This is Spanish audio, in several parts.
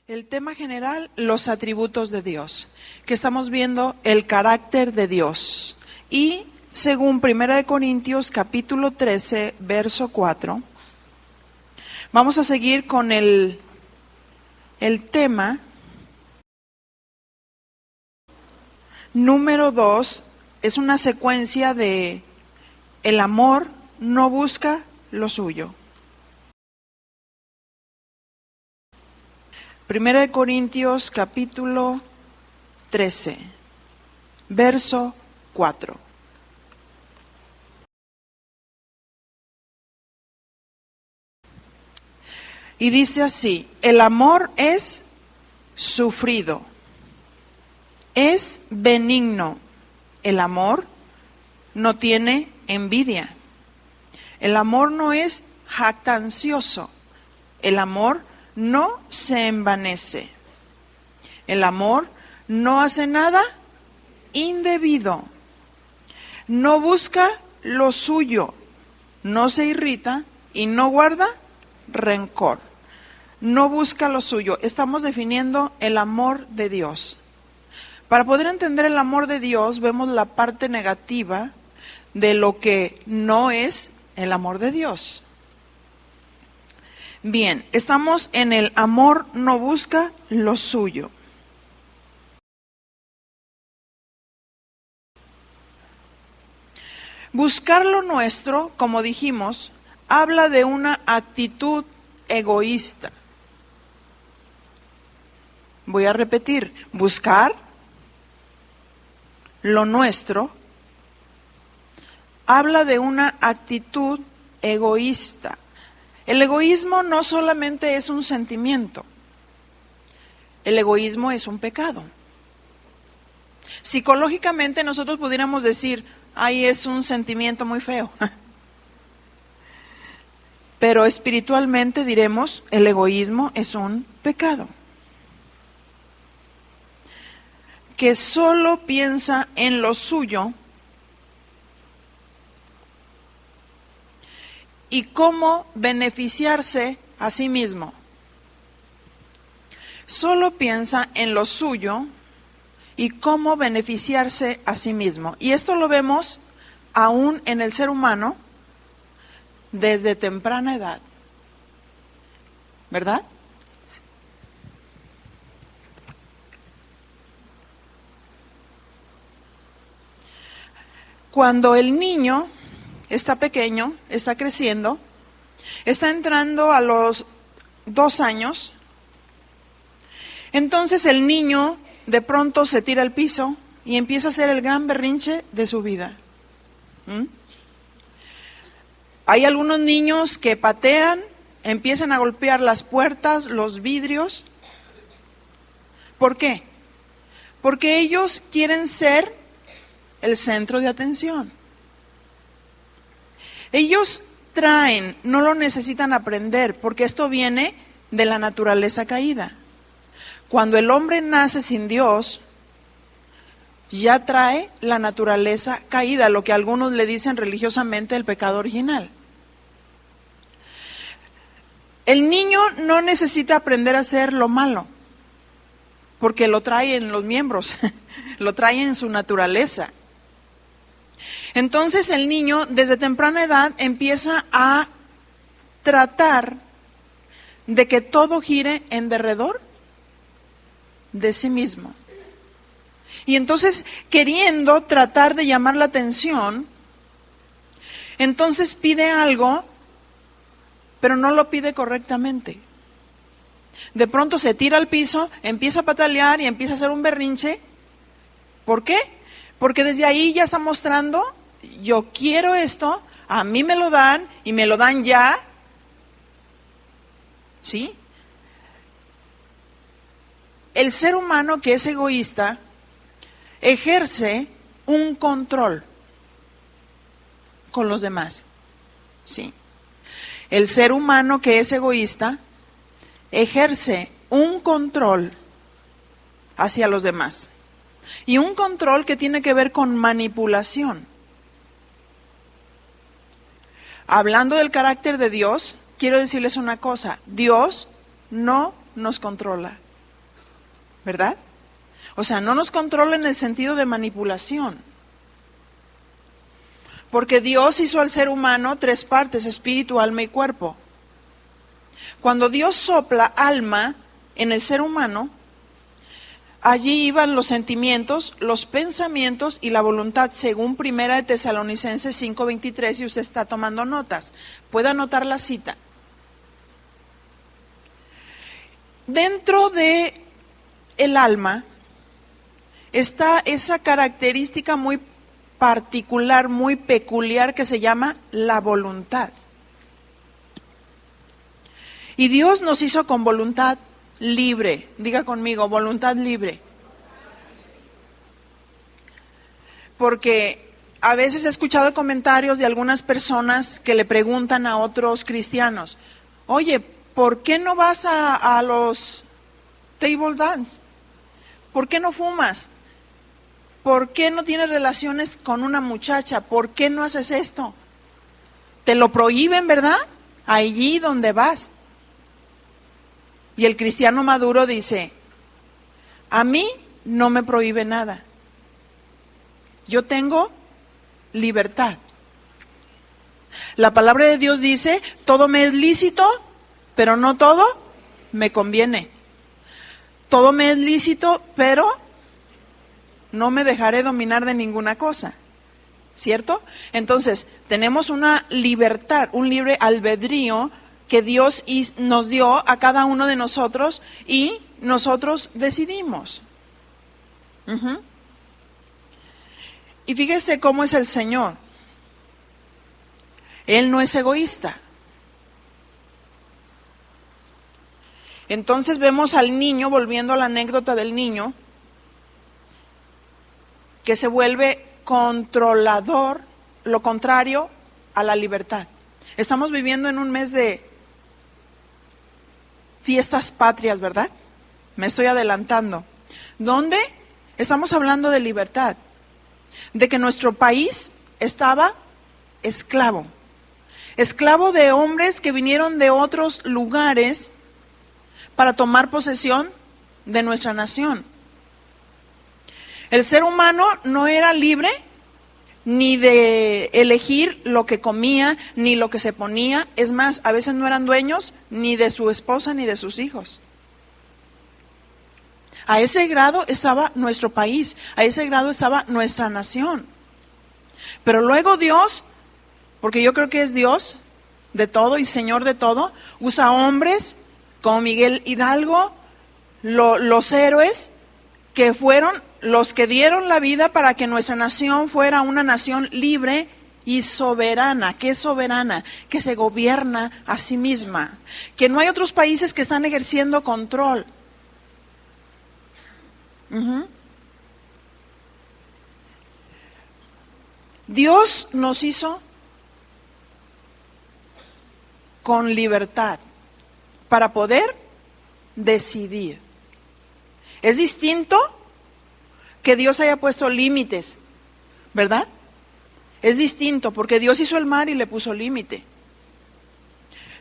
El tema general, los atributos de Dios, que estamos viendo el carácter de Dios. Y según 1 Corintios capítulo 13, verso 4, vamos a seguir con el tema número 2, es una secuencia de el amor no busca lo suyo. 1 Corintios capítulo 13, verso 4. Y dice así: el amor es sufrido, es benigno. El amor no tiene envidia. El amor no es jactancioso. El amor no se envanece. El amor no hace nada indebido. No busca lo suyo. No se irrita y no guarda rencor. No busca lo suyo. Estamos definiendo el amor de Dios. Para poder entender el amor de Dios, vemos la parte negativa de lo que no es el amor de Dios. Bien, estamos en el amor no busca lo suyo. Buscar lo nuestro, como dijimos, habla de una actitud egoísta. Voy a repetir, buscar lo nuestro habla de una actitud egoísta. El egoísmo no solamente es un sentimiento, el egoísmo es un pecado. Psicológicamente nosotros pudiéramos decir, ay, es un sentimiento muy feo. Pero espiritualmente diremos, el egoísmo es un pecado. Que solo piensa en lo suyo y cómo beneficiarse a sí mismo. Solo piensa en lo suyo y cómo beneficiarse a sí mismo. Y esto lo vemos aún en el ser humano desde temprana edad. ¿Verdad? Cuando el niño está pequeño, está creciendo, está entrando a los 2 años, entonces el niño de pronto se tira al piso y empieza a hacer el gran berrinche de su vida. Hay algunos niños que patean, empiezan a golpear las puertas, los vidrios. ¿Por qué? Porque ellos quieren ser el centro de atención. Ellos traen, no lo necesitan aprender, porque esto viene de la naturaleza caída. Cuando el hombre nace sin Dios, ya trae la naturaleza caída, lo que algunos le dicen religiosamente el pecado original. El niño no necesita aprender a hacer lo malo, porque lo trae en los miembros, lo trae en su naturaleza. Entonces el niño desde temprana edad empieza a tratar de que todo gire en derredor de sí mismo. Y entonces, queriendo tratar de llamar la atención, entonces pide algo, pero no lo pide correctamente. De pronto se tira al piso, empieza a patalear y empieza a hacer un berrinche. ¿Por qué? Porque desde ahí ya está mostrando, yo quiero esto, a mí me lo dan y me lo dan ya. ¿Sí? El ser humano que es egoísta ejerce un control con los demás. ¿Sí? El ser humano que es egoísta ejerce un control hacia los demás. Y un control que tiene que ver con manipulación. Hablando del carácter de Dios, quiero decirles una cosa: Dios no nos controla. ¿verdad? O sea, no nos controla en el sentido de manipulación. Porque Dios hizo al ser humano 3 partes, espíritu, alma y cuerpo. Cuando Dios sopla alma en el ser humano, allí iban los sentimientos, los pensamientos y la voluntad, según 1 de Tesalonicenses 5:23, y usted está tomando notas. Puede anotar la cita. Dentro de el alma está esa característica muy particular, muy peculiar, que se llama la voluntad. Y Dios nos hizo con voluntad libre. Diga conmigo, voluntad libre. Porque a veces he escuchado comentarios de algunas personas que le preguntan a otros cristianos, oye, ¿por qué no vas a los table dance? ¿Por qué no fumas? ¿Por qué no tienes relaciones con una muchacha? ¿Por qué no haces esto? Te lo prohíben, ¿verdad? Allí donde vas. Y el cristiano maduro dice, a mí no me prohíbe nada. Yo tengo libertad. La palabra de Dios dice, todo me es lícito, pero no todo me conviene. Todo me es lícito, pero no me dejaré dominar de ninguna cosa. ¿Cierto? Entonces, tenemos una libertad, un libre albedrío que Dios nos dio a cada uno de nosotros y nosotros decidimos. Y fíjese cómo es el Señor. Él no es egoísta. Entonces vemos al niño, volviendo a la anécdota del niño, que se vuelve controlador, lo contrario a la libertad. Estamos viviendo en un mes de fiestas patrias, ¿verdad? Me estoy adelantando. ¿Dónde? Estamos hablando de libertad, de que nuestro país estaba esclavo de hombres que vinieron de otros lugares para tomar posesión de nuestra nación. El ser humano no era libre ni de elegir lo que comía, ni lo que se ponía. Es más, a veces no eran dueños ni de su esposa ni de sus hijos. A ese grado estaba nuestro país, a ese grado estaba nuestra nación. Pero luego Dios, porque yo creo que es Dios de todo y Señor de todo, usa hombres como Miguel Hidalgo, los héroes que fueron los que dieron la vida para que nuestra nación fuera una nación libre y soberana. ¿Qué es soberana? Que se gobierna a sí misma, que no hay otros países que están ejerciendo control. Dios nos hizo con libertad para poder decidir. Es distinto que Dios haya puesto límites, ¿verdad? Es distinto porque Dios hizo el mar y le puso límite.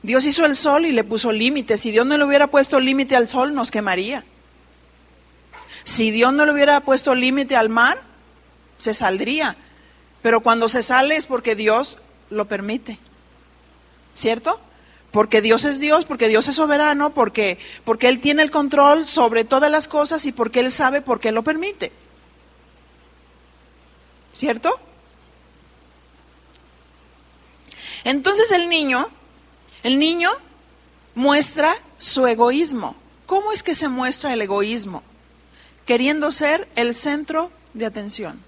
Dios hizo el sol y le puso límite. Si Dios no le hubiera puesto límite al sol, nos quemaría. Si Dios no le hubiera puesto límite al mar, se saldría. Pero cuando se sale es porque Dios lo permite. ¿Cierto? Porque Dios es Dios, porque Dios es soberano, porque Él tiene el control sobre todas las cosas y porque Él sabe por qué lo permite. ¿Cierto? Entonces el niño muestra su egoísmo. ¿Cómo es que se muestra el egoísmo? Queriendo ser el centro de atención.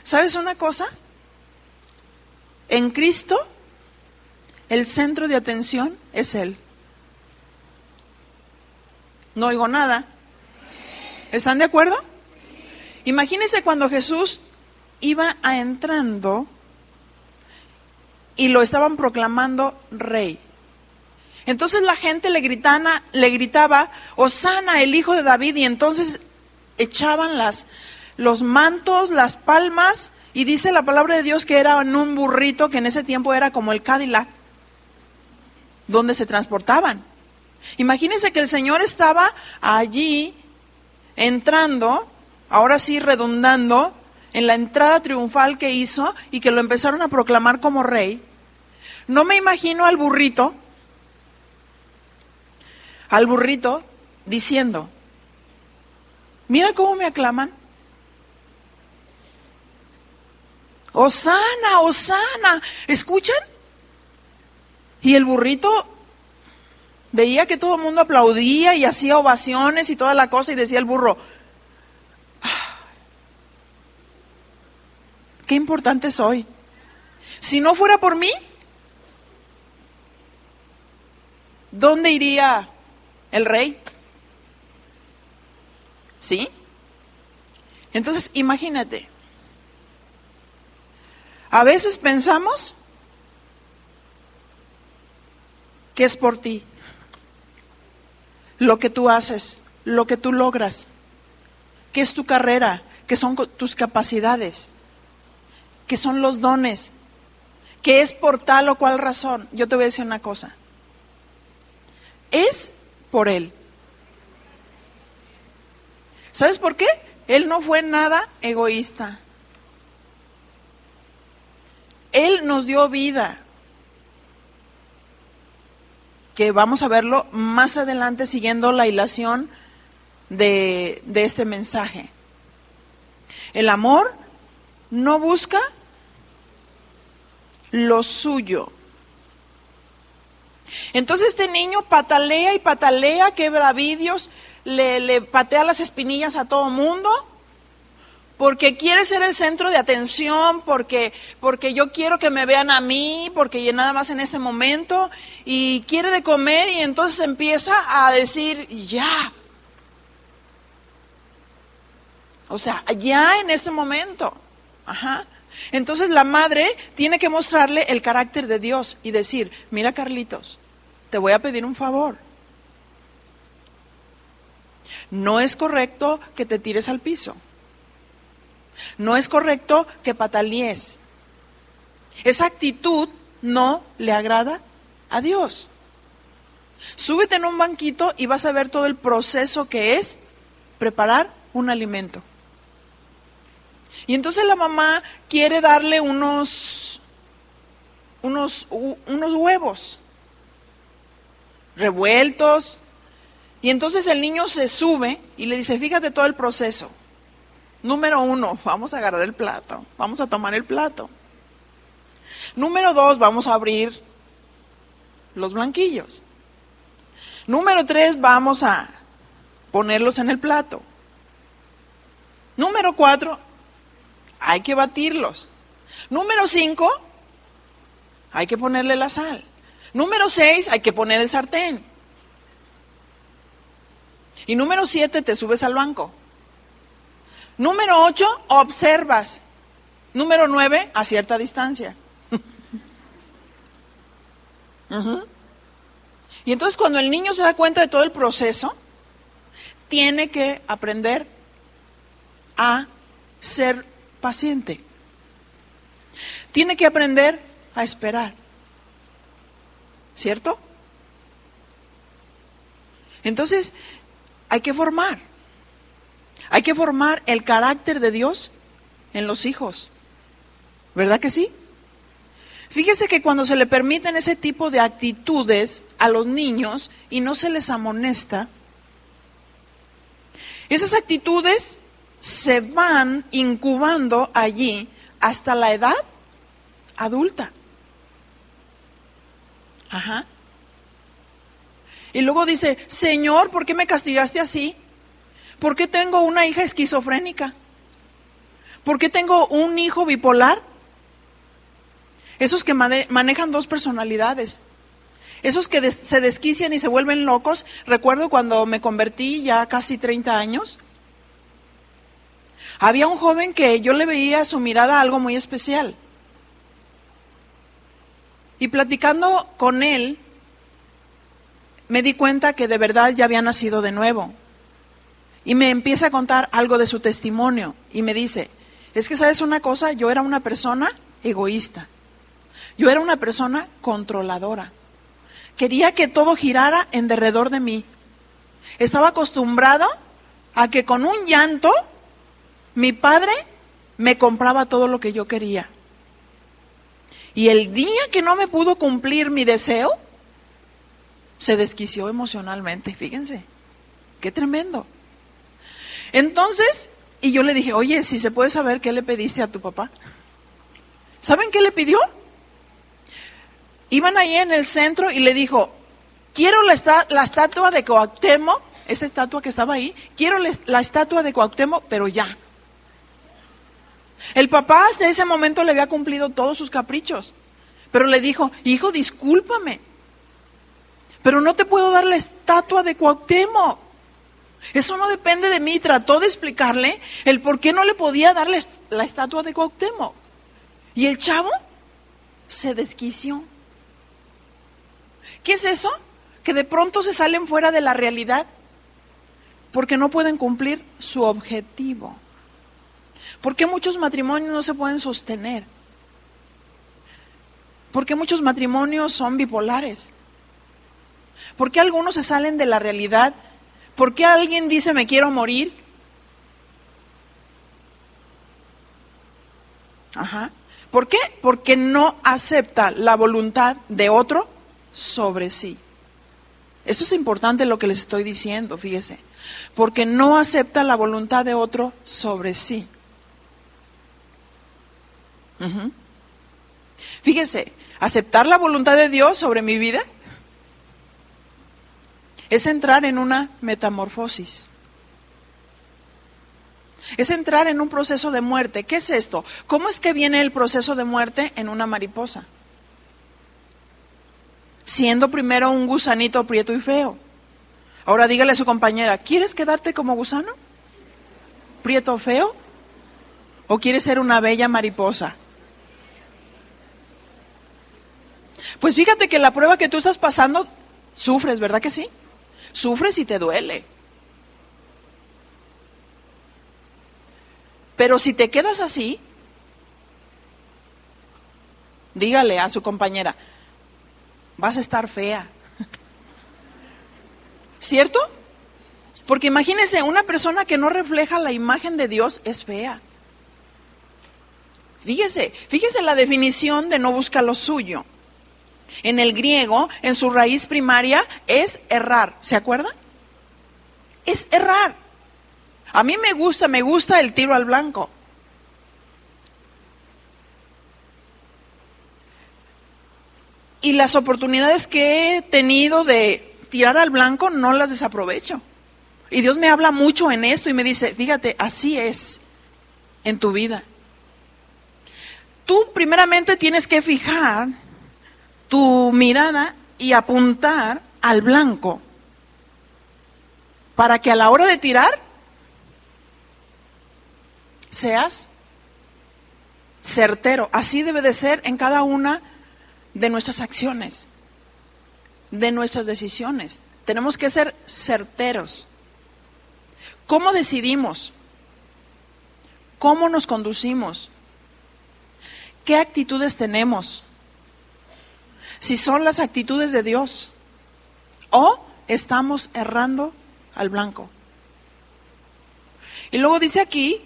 ¿Sabes una cosa? En Cristo, el centro de atención es Él. No oigo nada. ¿Están de acuerdo? Imagínense cuando Jesús iba entrando y lo estaban proclamando rey. Entonces la gente le gritaba, Hosana, el hijo de David, y entonces echaban los mantos, las palmas, y dice la palabra de Dios que era en un burrito que en ese tiempo era como el Cadillac, donde se transportaban. Imagínense que el Señor estaba allí entrando, ahora sí redundando, en la entrada triunfal que hizo y que lo empezaron a proclamar como rey. No me imagino al burrito diciendo, mira cómo me aclaman. Hosana, Hosana, ¿escuchan? Y el burrito veía que todo el mundo aplaudía y hacía ovaciones y toda la cosa, y decía el burro, qué importante soy. Si no fuera por mí, ¿dónde iría el rey? ¿Sí? Entonces, imagínate. A veces pensamos que es por ti, lo que tú haces, lo que tú logras, que es tu carrera, que son tus capacidades, que son los dones, que es por tal o cual razón. Yo te voy a decir una cosa, es por Él. ¿Sabes por qué? Él no fue nada egoísta. Él nos dio vida, que vamos a verlo más adelante siguiendo la hilación de este mensaje. El amor no busca lo suyo. Entonces este niño patalea y patalea, quebra vidrios, le patea las espinillas a todo mundo, porque quiere ser el centro de atención, porque yo quiero que me vean a mí, porque nada más en este momento, y quiere de comer, y entonces empieza a decir, ya. O sea, ya en este momento. Ajá. Entonces la madre tiene que mostrarle el carácter de Dios y decir, mira Carlitos, te voy a pedir un favor. No es correcto que te tires al piso. No es correcto que patalees. Esa actitud no le agrada a Dios. Súbete en un banquito y vas a ver todo el proceso que es preparar un alimento. Y entonces la mamá quiere darle unos huevos revueltos. Y entonces el niño se sube y le dice, fíjate todo el proceso. Número 1, vamos a agarrar el plato, vamos a tomar el plato. Número 2, vamos a abrir los blanquillos. Número 3, vamos a ponerlos en el plato. Número 4, hay que batirlos. Número 5, hay que ponerle la sal. Número 6, hay que poner el sartén. Y número 7, te subes al banco. Número 8, observas. Número 9, a cierta distancia. Y entonces cuando el niño se da cuenta de todo el proceso, tiene que aprender a ser paciente. Tiene que aprender a esperar. ¿Cierto? Entonces, hay que formar el carácter de Dios en los hijos. ¿Verdad que sí? Fíjese que cuando se le permiten ese tipo de actitudes a los niños y no se les amonesta, esas actitudes se van incubando allí hasta la edad adulta. Ajá. Y luego dice, Señor, ¿por qué me castigaste así? ¿Por qué tengo una hija esquizofrénica? ¿Por qué tengo un hijo bipolar? Esos que manejan dos personalidades. Esos que se desquician y se vuelven locos. Recuerdo cuando me convertí ya casi 30 años. Había un joven que yo le veía a su mirada algo muy especial. Y platicando con él, me di cuenta que de verdad ya había nacido de nuevo. Y me empieza a contar algo de su testimonio. Y me dice, es que ¿sabes una cosa? Yo era una persona egoísta. Yo era una persona controladora. Quería que todo girara en derredor de mí. Estaba acostumbrado a que con un llanto mi padre me compraba todo lo que yo quería. Y el día que no me pudo cumplir mi deseo, se desquició emocionalmente. Fíjense, qué tremendo. Entonces, y yo le dije, oye, si se puede saber qué le pediste a tu papá. ¿Saben qué le pidió? Iban ahí en el centro y le dijo, quiero la estatua de Cuauhtémoc, esa estatua que estaba ahí, quiero la estatua de Cuauhtémoc, pero ya. El papá hasta ese momento le había cumplido todos sus caprichos, pero le dijo, hijo, discúlpame, pero no te puedo dar la estatua de Cuauhtémoc. Eso no depende de mí. Trató de explicarle el por qué no le podía darle la estatua de Cuauhtémoc. Y el chavo se desquició. ¿Qué es eso? Que de pronto se salen fuera de la realidad porque no pueden cumplir su objetivo. ¿Por qué muchos matrimonios no se pueden sostener? ¿Por qué muchos matrimonios son bipolares? ¿Por qué algunos se salen de la realidad? ¿Por qué alguien dice me quiero morir? Ajá. ¿Por qué? Porque no acepta la voluntad de otro sobre sí. Eso es importante lo que les estoy diciendo, fíjese. Porque no acepta la voluntad de otro sobre sí. Fíjese, aceptar la voluntad de Dios sobre mi vida es entrar en una metamorfosis. Es entrar en un proceso de muerte. ¿Qué es esto? ¿Cómo es que viene el proceso de muerte en una mariposa? Siendo primero un gusanito prieto y feo. Ahora dígale a su compañera, ¿quieres quedarte como gusano? ¿Prieto o feo? ¿O quieres ser una bella mariposa? Pues fíjate que la prueba que tú estás pasando, sufres, ¿verdad que sí? Sufres y te duele. Pero si te quedas así, dígale a su compañera, vas a estar fea. ¿Cierto? Porque imagínense, una persona que no refleja la imagen de Dios es fea. Fíjese la definición de no busca lo suyo. En el griego, en su raíz primaria, es errar. ¿Se acuerdan? Es errar. A mí me gusta el tiro al blanco. Y las oportunidades que he tenido de tirar al blanco no las desaprovecho. Y Dios me habla mucho en esto y me dice, fíjate, así es en tu vida. Tú primeramente tienes que fijar tu mirada y apuntar al blanco para que a la hora de tirar seas certero. Así debe de ser en cada una de nuestras acciones, de nuestras decisiones. Tenemos que ser certeros. ¿Cómo decidimos? ¿Cómo nos conducimos? ¿Qué actitudes tenemos? Si son las actitudes de Dios o estamos errando al blanco. Y luego dice aquí,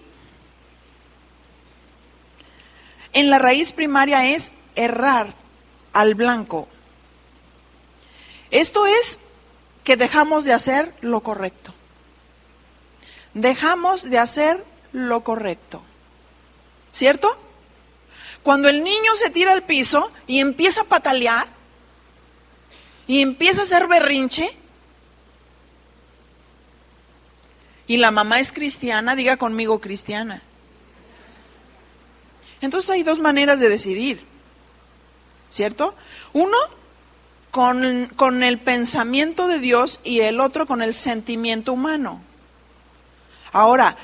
en la raíz primaria es errar al blanco. Esto es que dejamos de hacer lo correcto. Dejamos de hacer lo correcto. ¿Cierto? Cuando el niño se tira al piso y empieza a patalear y empieza a hacer berrinche, y la mamá es cristiana, diga conmigo cristiana. Entonces hay dos maneras de decidir, ¿cierto? Uno con el pensamiento de Dios y el otro con el sentimiento humano. Ahora,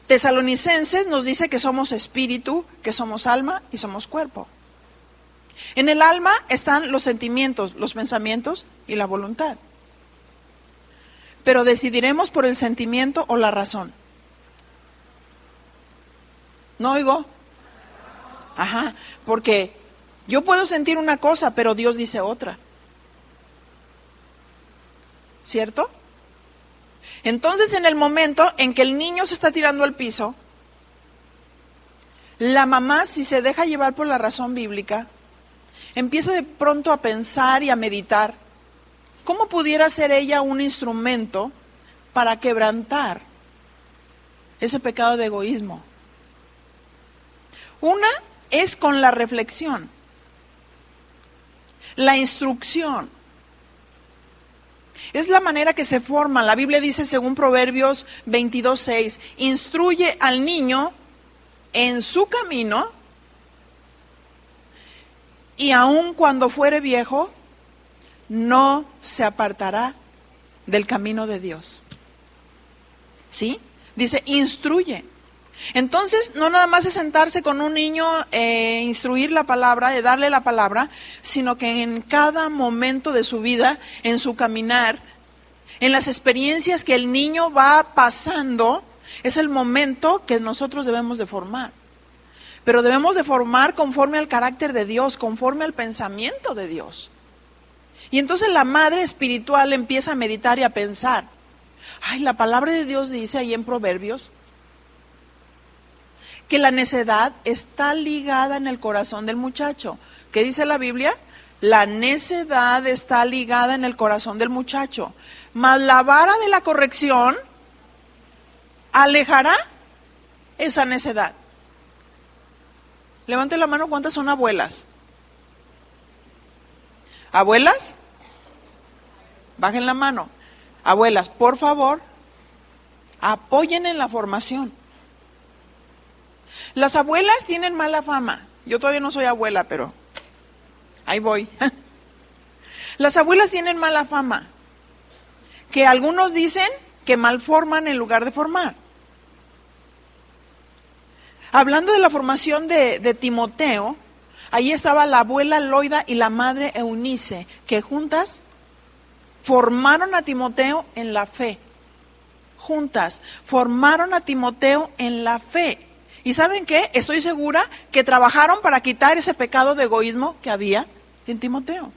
Tesalonicenses nos dice que somos espíritu, que somos alma y somos cuerpo. En el alma están los sentimientos, los pensamientos y la voluntad. Pero decidiremos por el sentimiento o la razón. ¿No oigo? Ajá, porque yo puedo sentir una cosa, pero Dios dice otra. ¿cierto? Entonces, en el momento en que el niño se está tirando al piso, la mamá, si se deja llevar por la razón bíblica, empieza de pronto a pensar y a meditar cómo pudiera ser ella un instrumento para quebrantar ese pecado de egoísmo. Una es con la reflexión, la instrucción. Es la manera que se forma. La Biblia dice, según Proverbios 22:6, instruye al niño en su camino, y aun cuando fuere viejo, no se apartará del camino de Dios. ¿Sí? Dice, instruye. Entonces, no nada más es sentarse con un niño, instruir la palabra, darle la palabra, sino que en cada momento de su vida, en su caminar, en las experiencias que el niño va pasando, es el momento que nosotros debemos de formar. Pero debemos de formar conforme al carácter de Dios, conforme al pensamiento de Dios. Y entonces la madre espiritual empieza a meditar y a pensar. Ay, la palabra de Dios dice ahí en Proverbios que la necedad está ligada en el corazón del muchacho. ¿Qué dice la Biblia? La necedad está ligada en el corazón del muchacho. Mas la vara de la corrección alejará esa necedad. Levante la mano, ¿cuántas son abuelas? ¿Abuelas? Bajen la mano. Abuelas, por favor, apoyen en la formación. Las abuelas tienen mala fama. Yo todavía no soy abuela, pero ahí voy. Las abuelas tienen mala fama, que algunos dicen que malforman en lugar de formar. Hablando de la formación de Timoteo, ahí estaba la abuela Loida y la madre Eunice, que juntas formaron a Timoteo en la fe. Juntas formaron a Timoteo en la fe. ¿Y saben qué? Estoy segura que trabajaron para quitar ese pecado de egoísmo que había en Timoteo.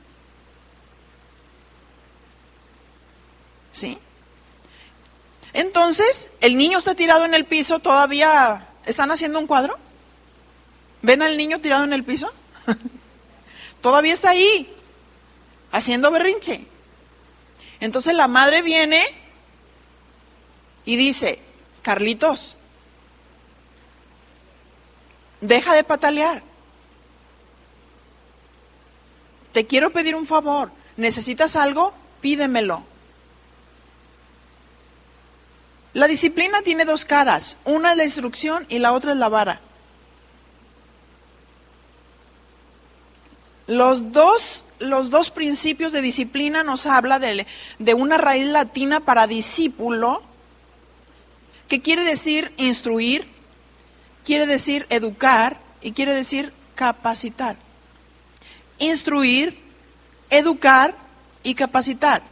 ¿Sí? Entonces, el niño está tirado en el piso, todavía están haciendo un cuadro. ¿Ven al niño tirado en el piso? Todavía está ahí, haciendo berrinche. Entonces la madre viene y dice, Carlitos, deja de patalear. Te quiero pedir un favor. ¿Necesitas algo? Pídemelo. La disciplina tiene dos caras. Una es la instrucción y la otra es la vara. Los dos principios de disciplina nos habla de una raíz latina para discípulo, que quiere decir instruir, quiere decir educar y quiere decir capacitar. Instruir, educar y capacitar.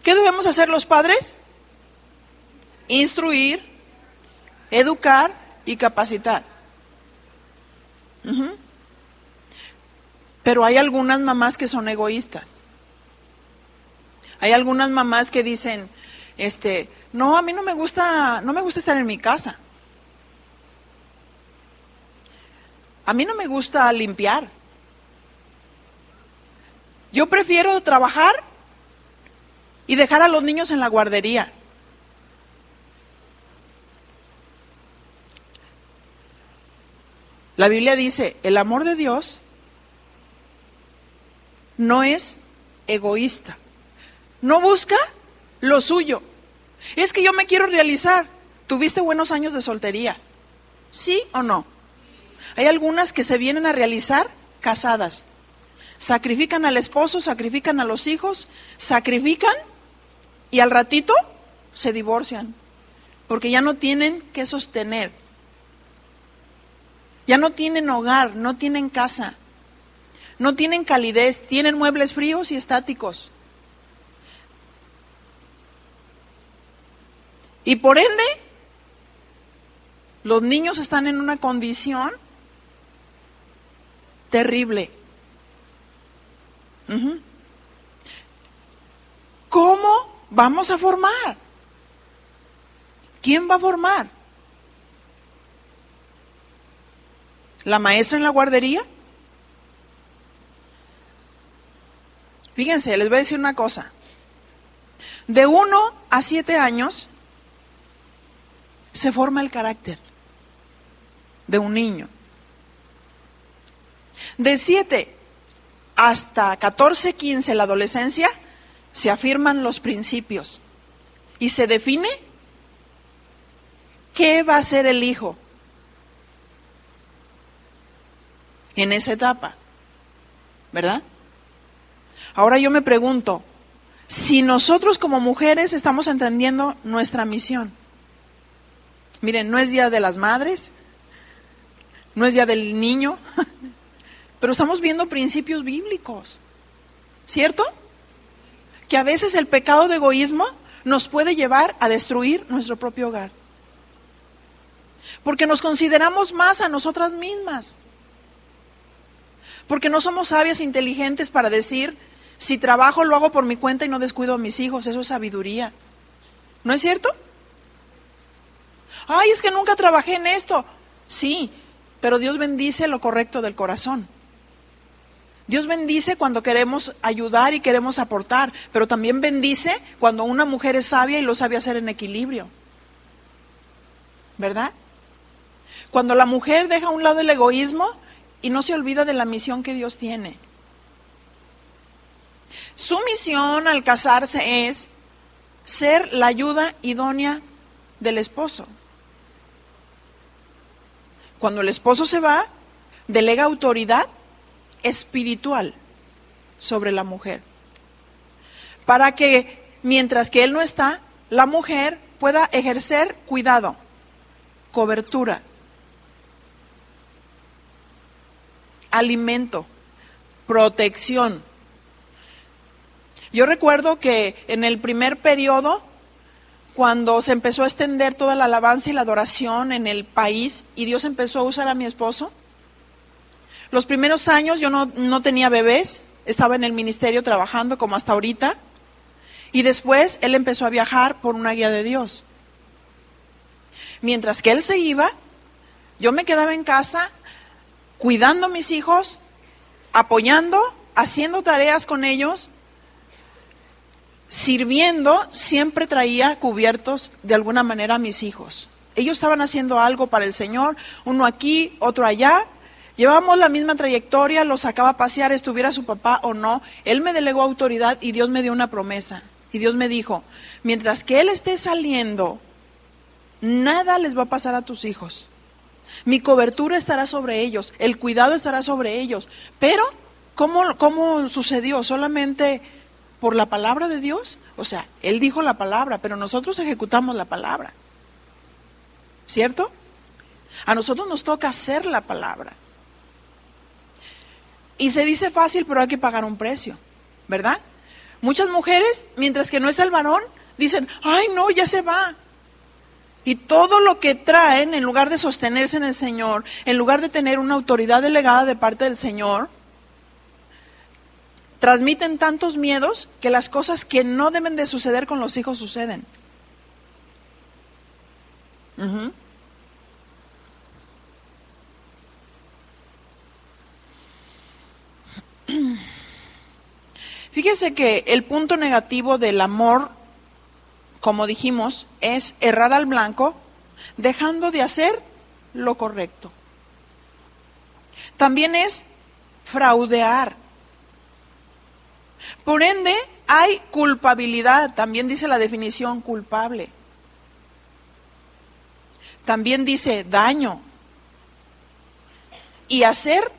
¿Qué debemos hacer los padres? Instruir, educar y capacitar. Pero hay algunas mamás que son egoístas. Hay algunas mamás que dicen, no, a mí no me gusta estar en mi casa. A mí no me gusta limpiar. Yo prefiero trabajar y dejar a los niños en la guardería. La Biblia dice, el amor de Dios no es egoísta. No busca lo suyo. Es que yo me quiero realizar. ¿Tuviste buenos años de soltería? ¿Sí o no? Hay algunas que se vienen a realizar casadas. Sacrifican al esposo, sacrifican a los hijos, sacrifican y al ratito se divorcian. Porque ya no tienen que sostener. Ya no tienen hogar, no tienen casa. No tienen calidez, tienen muebles fríos y estáticos. Y por ende, los niños están en una condición terrible. vamos a formar. ¿Quién va a formar? ¿La maestra en la guardería? Fíjense, les voy a decir una cosa. De 1 a 7 años se forma el carácter de un niño. De 7 hasta 14, 15, la adolescencia, se afirman los principios y se define qué va a ser el hijo en esa etapa, ¿verdad? Ahora yo me pregunto, si nosotros como mujeres estamos entendiendo nuestra misión. Miren, no es Día de las Madres, no es Día del Niño, pero estamos viendo principios bíblicos, ¿cierto? Que a veces el pecado de egoísmo nos puede llevar a destruir nuestro propio hogar. Porque nos consideramos más a nosotras mismas. Porque no somos sabias e inteligentes para decir, si trabajo lo hago por mi cuenta y no descuido a mis hijos. Eso es sabiduría. ¿No es cierto? Ay, es que nunca trabajé en esto. Sí, pero Dios bendice lo correcto del corazón. Dios bendice cuando queremos ayudar y queremos aportar, pero también bendice cuando una mujer es sabia y lo sabe hacer en equilibrio. ¿Verdad? Cuando la mujer deja a un lado el egoísmo y no se olvida de la misión que Dios tiene. Su misión al casarse es ser la ayuda idónea del esposo. Cuando el esposo se va, delega autoridad espiritual sobre la mujer, para que mientras que él no está, la mujer pueda ejercer cuidado, cobertura, alimento, protección. Yo recuerdo que en el primer periodo, cuando se empezó a extender toda la alabanza y la adoración en el país y Dios empezó a usar a mi esposo, los primeros años yo no tenía bebés, estaba en el ministerio trabajando como hasta ahorita, y después él empezó a viajar por una guía de Dios. Mientras que él se iba, yo me quedaba en casa cuidando a mis hijos, apoyando, haciendo tareas con ellos, sirviendo. Siempre traía cubiertos de alguna manera a mis hijos. Ellos estaban haciendo algo para el Señor, uno aquí, otro allá. Llevábamos la misma trayectoria, los sacaba a pasear, estuviera su papá o no. Él me delegó autoridad y Dios me dio una promesa. Y Dios me dijo, mientras que él esté saliendo, nada les va a pasar a tus hijos. Mi cobertura estará sobre ellos, el cuidado estará sobre ellos. Pero, ¿cómo sucedió? ¿Solamente por la palabra de Dios? O sea, él dijo la palabra, pero nosotros ejecutamos la palabra. ¿Cierto? A nosotros nos toca hacer la palabra. Y se dice fácil, pero hay que pagar un precio, ¿verdad? Muchas mujeres, mientras que no es el varón, dicen, ay no, ya se va. Y todo lo que traen, en lugar de sostenerse en el Señor, en lugar de tener una autoridad delegada de parte del Señor, transmiten tantos miedos que las cosas que no deben de suceder con los hijos suceden. Fíjese que el punto negativo del amor, como dijimos, es errar al blanco, dejando de hacer lo correcto. También es fraudear. Por ende, hay culpabilidad, también dice la definición culpable. También dice daño. Y hacer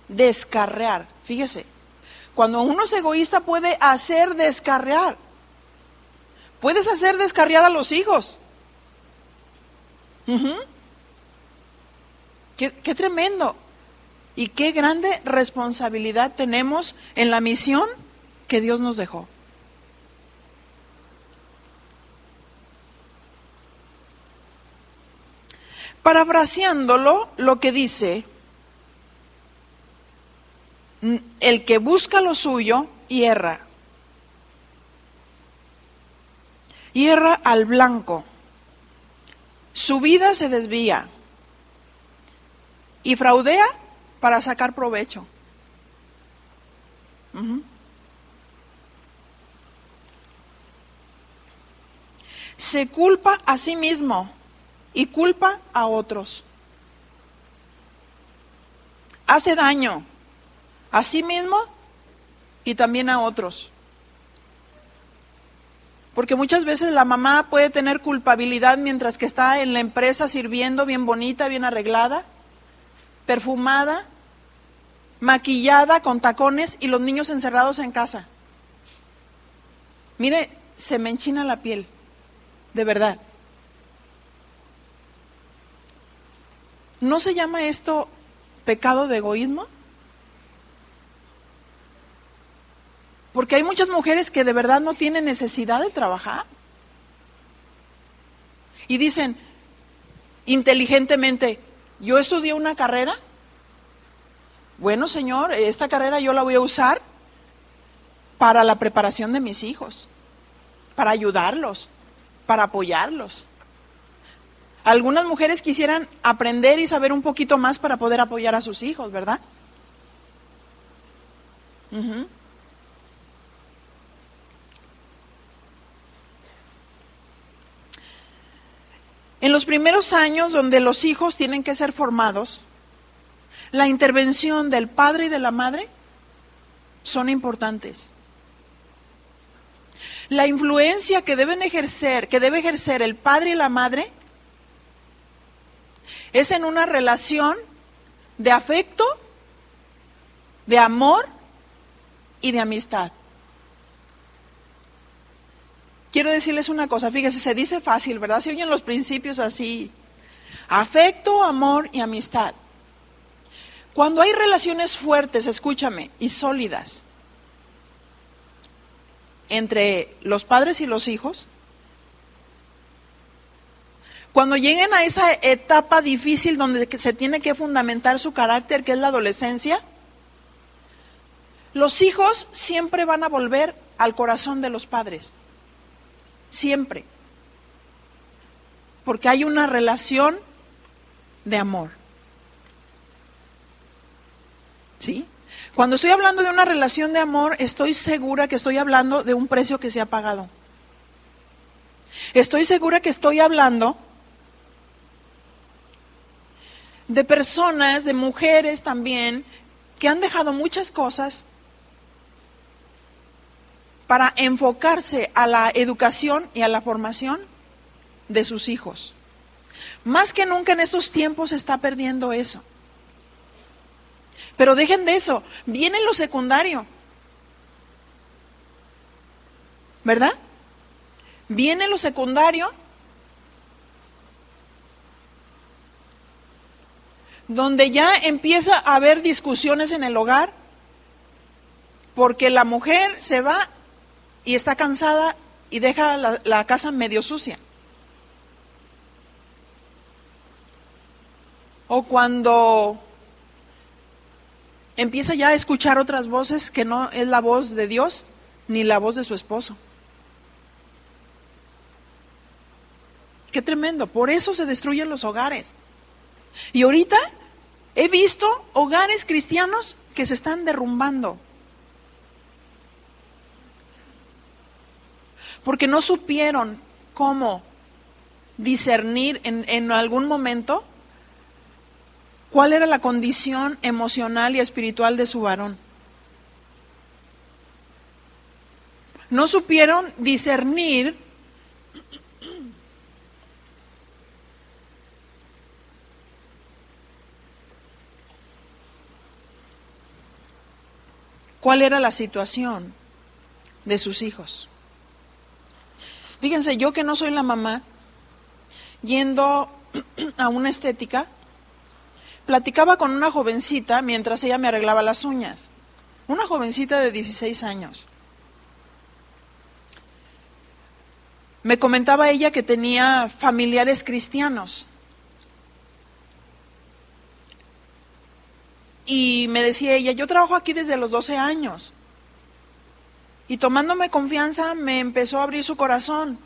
descarriar. Fíjese, cuando uno es egoísta puede hacer descarriar. Puedes hacer descarriar a los hijos. Qué tremendo. Y qué grande responsabilidad tenemos en la misión que Dios nos dejó. Parafraseándolo, lo que dice, el que busca lo suyo hierra. hierra al blanco, su vida se desvía y fraudea para sacar provecho. Se culpa a sí mismo y culpa a otros. Hace daño a sí mismo y también a otros. Porque muchas veces la mamá puede tener culpabilidad mientras que está en la empresa sirviendo bien bonita, bien arreglada, perfumada, maquillada, con tacones y los niños encerrados en casa. Mire, se me enchina la piel, de verdad. ¿No se llama esto pecado de egoísmo? Porque hay muchas mujeres que de verdad no tienen necesidad de trabajar. Y dicen inteligentemente, yo estudié una carrera. Bueno, Señor, esta carrera yo la voy a usar para la preparación de mis hijos, para ayudarlos, para apoyarlos. Algunas mujeres quisieran aprender y saber un poquito más para poder apoyar a sus hijos, ¿verdad? En los primeros años donde los hijos tienen que ser formados, la intervención del padre y de la madre son importantes. La influencia que debe ejercer el padre y la madre es en una relación de afecto, de amor y de amistad. Quiero decirles una cosa, fíjense, se dice fácil, ¿verdad? Se oyen los principios así, afecto, amor y amistad. Cuando hay relaciones fuertes, escúchame, y sólidas entre los padres y los hijos, cuando lleguen a esa etapa difícil donde se tiene que fundamentar su carácter, que es la adolescencia, los hijos siempre van a volver al corazón de los padres. Siempre. Porque hay una relación de amor. ¿Sí? Cuando estoy hablando de una relación de amor, estoy segura que estoy hablando de un precio que se ha pagado. Estoy segura que estoy hablando de personas, de mujeres también, que han dejado muchas cosas para enfocarse a la educación y a la formación de sus hijos. Más que nunca en estos tiempos se está perdiendo eso. Pero dejen de eso, viene lo secundario, ¿verdad? Viene lo secundario, donde ya empieza a haber discusiones en el hogar, porque la mujer se va y está cansada y deja la casa medio sucia. O cuando empieza ya a escuchar otras voces que no es la voz de Dios ni la voz de su esposo. Qué tremendo, por eso se destruyen los hogares. Y ahorita he visto hogares cristianos que se están derrumbando. Porque no supieron cómo discernir en algún momento cuál era la condición emocional y espiritual de su varón. No supieron discernir cuál era la situación de sus hijos. Fíjense, yo que no soy la mamá, yendo a una estética, platicaba con una jovencita mientras ella me arreglaba las uñas. Una jovencita de 16 años. Me comentaba ella que tenía familiares cristianos. Y me decía ella, yo trabajo aquí desde los 12 años. Y tomándome confianza me empezó a abrir su corazón.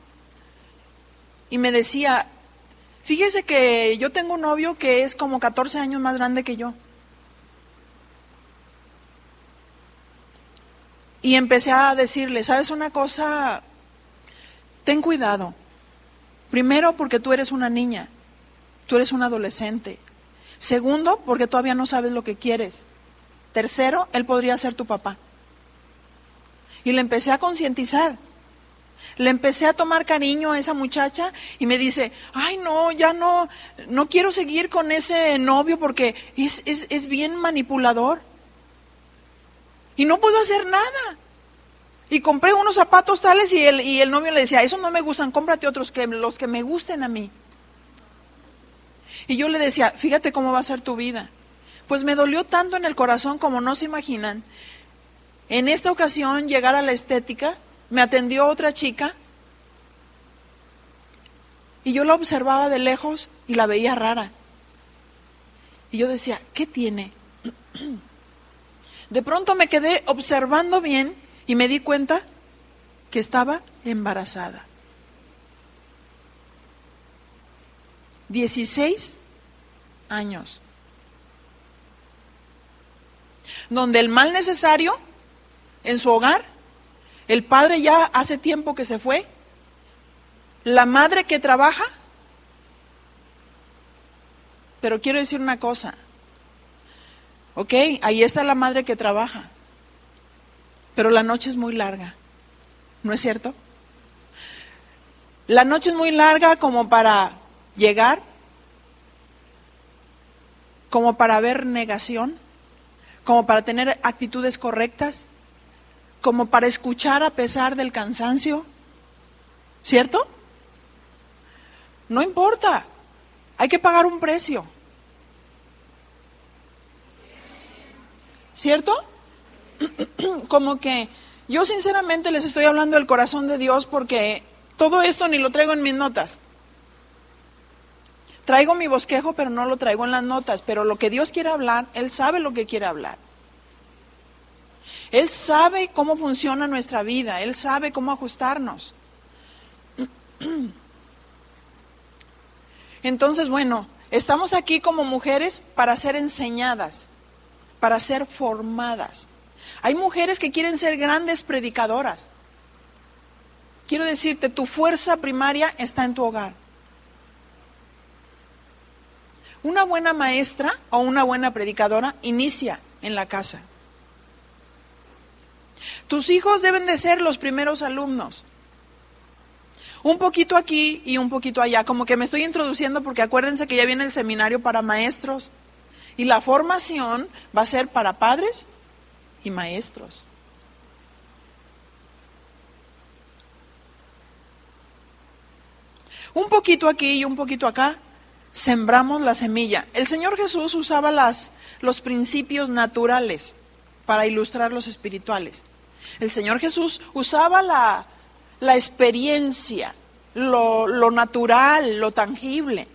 y me decía, fíjese que yo tengo un novio que es como 14 años más grande que yo. Y empecé a decirle, ¿sabes una cosa? Ten cuidado. Primero, porque tú eres una niña, tú eres un adolescente. Segundo, porque todavía no sabes lo que quieres. Tercero, él podría ser tu papá. Y le empecé a concientizar. Le empecé a tomar cariño a esa muchacha y me dice, ay no, ya no quiero seguir con ese novio porque es bien manipulador. Y no puedo hacer nada. Y compré unos zapatos tales y el novio le decía, esos no me gustan, cómprate otros, los que me gusten a mí. Y yo le decía, fíjate cómo va a ser tu vida. Pues me dolió tanto en el corazón como no se imaginan. En esta ocasión, llegar a la estética, me atendió otra chica y yo la observaba de lejos y la veía rara. Y yo decía, ¿qué tiene? De pronto me quedé observando bien y me di cuenta que estaba embarazada. 16 años. Donde el mal necesario en su hogar, el padre ya hace tiempo que se fue, la madre que trabaja, pero quiero decir una cosa, ok, ahí está la madre que trabaja, pero la noche es muy larga, ¿no es cierto? La noche es muy larga como para llegar, como para ver negación, como para tener actitudes correctas, como para escuchar a pesar del cansancio, ¿cierto? No importa, hay que pagar un precio, ¿cierto? Como que yo sinceramente les estoy hablando del corazón de Dios porque todo esto ni lo traigo en mis notas. Traigo mi bosquejo, pero no lo traigo en las notas, pero lo que Dios quiere hablar, Él sabe lo que quiere hablar. Él sabe cómo funciona nuestra vida, Él sabe cómo ajustarnos. Entonces, bueno, estamos aquí como mujeres para ser enseñadas, para ser formadas. Hay mujeres que quieren ser grandes predicadoras. Quiero decirte, tu fuerza primaria está en tu hogar. Una buena maestra o una buena predicadora inicia en la casa. Tus hijos deben de ser los primeros alumnos. Un poquito aquí y un poquito allá, como que me estoy introduciendo porque acuérdense que ya viene el seminario para maestros y la formación va a ser para padres y maestros. Un poquito aquí y un poquito acá, sembramos la semilla. El Señor Jesús usaba los principios naturales para ilustrar los espirituales. El Señor Jesús usaba la experiencia, lo natural, lo tangible.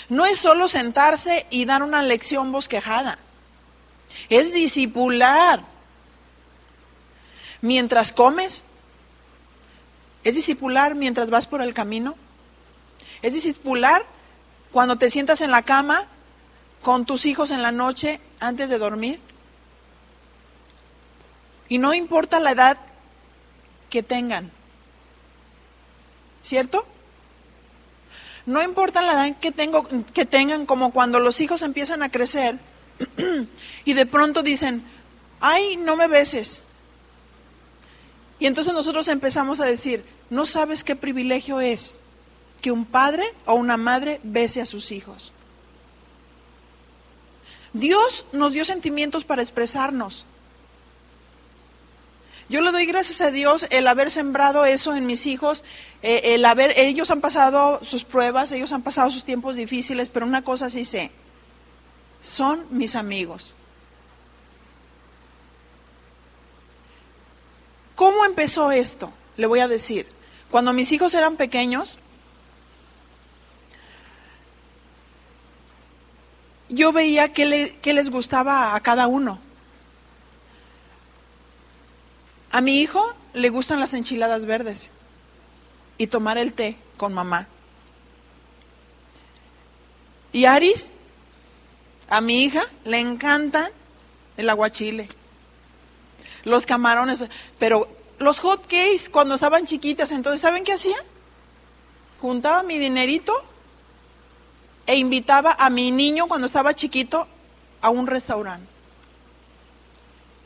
No es solo sentarse y dar una lección bosquejada, es discipular. Mientras comes, es discipular mientras vas por el camino, es discipular cuando te sientas en la cama con tus hijos en la noche antes de dormir. Y no importa la edad que tengan, ¿cierto? No importa la edad que tengan, como cuando los hijos empiezan a crecer y de pronto dicen, ay, no me beses. Y entonces nosotros empezamos a decir, no sabes qué privilegio es que un padre o una madre bese a sus hijos. Dios nos dio sentimientos para expresarnos. Yo le doy gracias a Dios el haber sembrado eso en mis hijos, ellos han pasado sus pruebas, ellos han pasado sus tiempos difíciles, pero una cosa sí sé, son mis amigos. ¿Cómo empezó esto? Le voy a decir, cuando mis hijos eran pequeños, yo veía qué les gustaba a cada uno. A mi hijo le gustan las enchiladas verdes y tomar el té con mamá. Y Aris, a mi hija, le encantan el aguachile, los camarones, pero los hot cakes cuando estaban chiquitas, entonces, ¿saben qué hacía? Juntaba mi dinerito e invitaba a mi niño cuando estaba chiquito a un restaurante.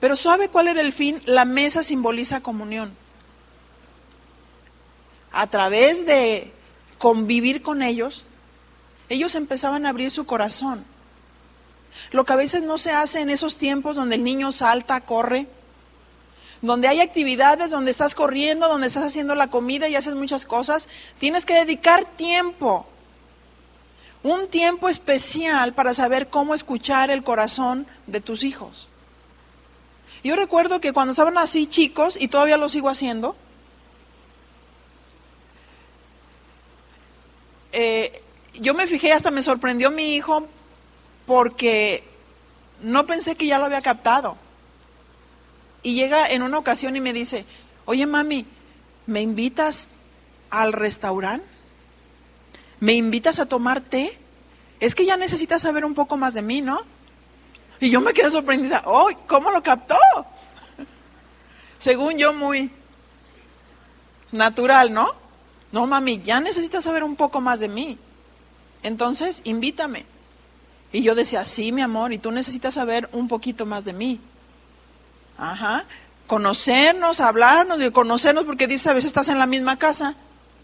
Pero ¿sabe cuál era el fin? La mesa simboliza comunión. A través de convivir con ellos empezaban a abrir su corazón. Lo que a veces no se hace en esos tiempos donde el niño salta, corre, donde hay actividades, donde estás corriendo, donde estás haciendo la comida y haces muchas cosas, tienes que dedicar tiempo, un tiempo especial para saber cómo escuchar el corazón de tus hijos. Yo recuerdo que cuando estaban así chicos, y todavía lo sigo haciendo, yo me fijé, hasta me sorprendió mi hijo, porque no pensé que ya lo había captado. Y llega en una ocasión y me dice, oye mami, ¿me invitas al restaurante? ¿Me invitas a tomar té? Es que ya necesitas saber un poco más de mí, ¿no? Y yo me quedé sorprendida, ¡oh! ¿Cómo lo captó? Según yo, muy natural, ¿no? No mami, ya necesitas saber un poco más de mí. Entonces, invítame. Y yo decía, sí, mi amor, y tú necesitas saber un poquito más de mí. Ajá, conocernos, hablarnos, conocernos, porque dice, a veces estás en la misma casa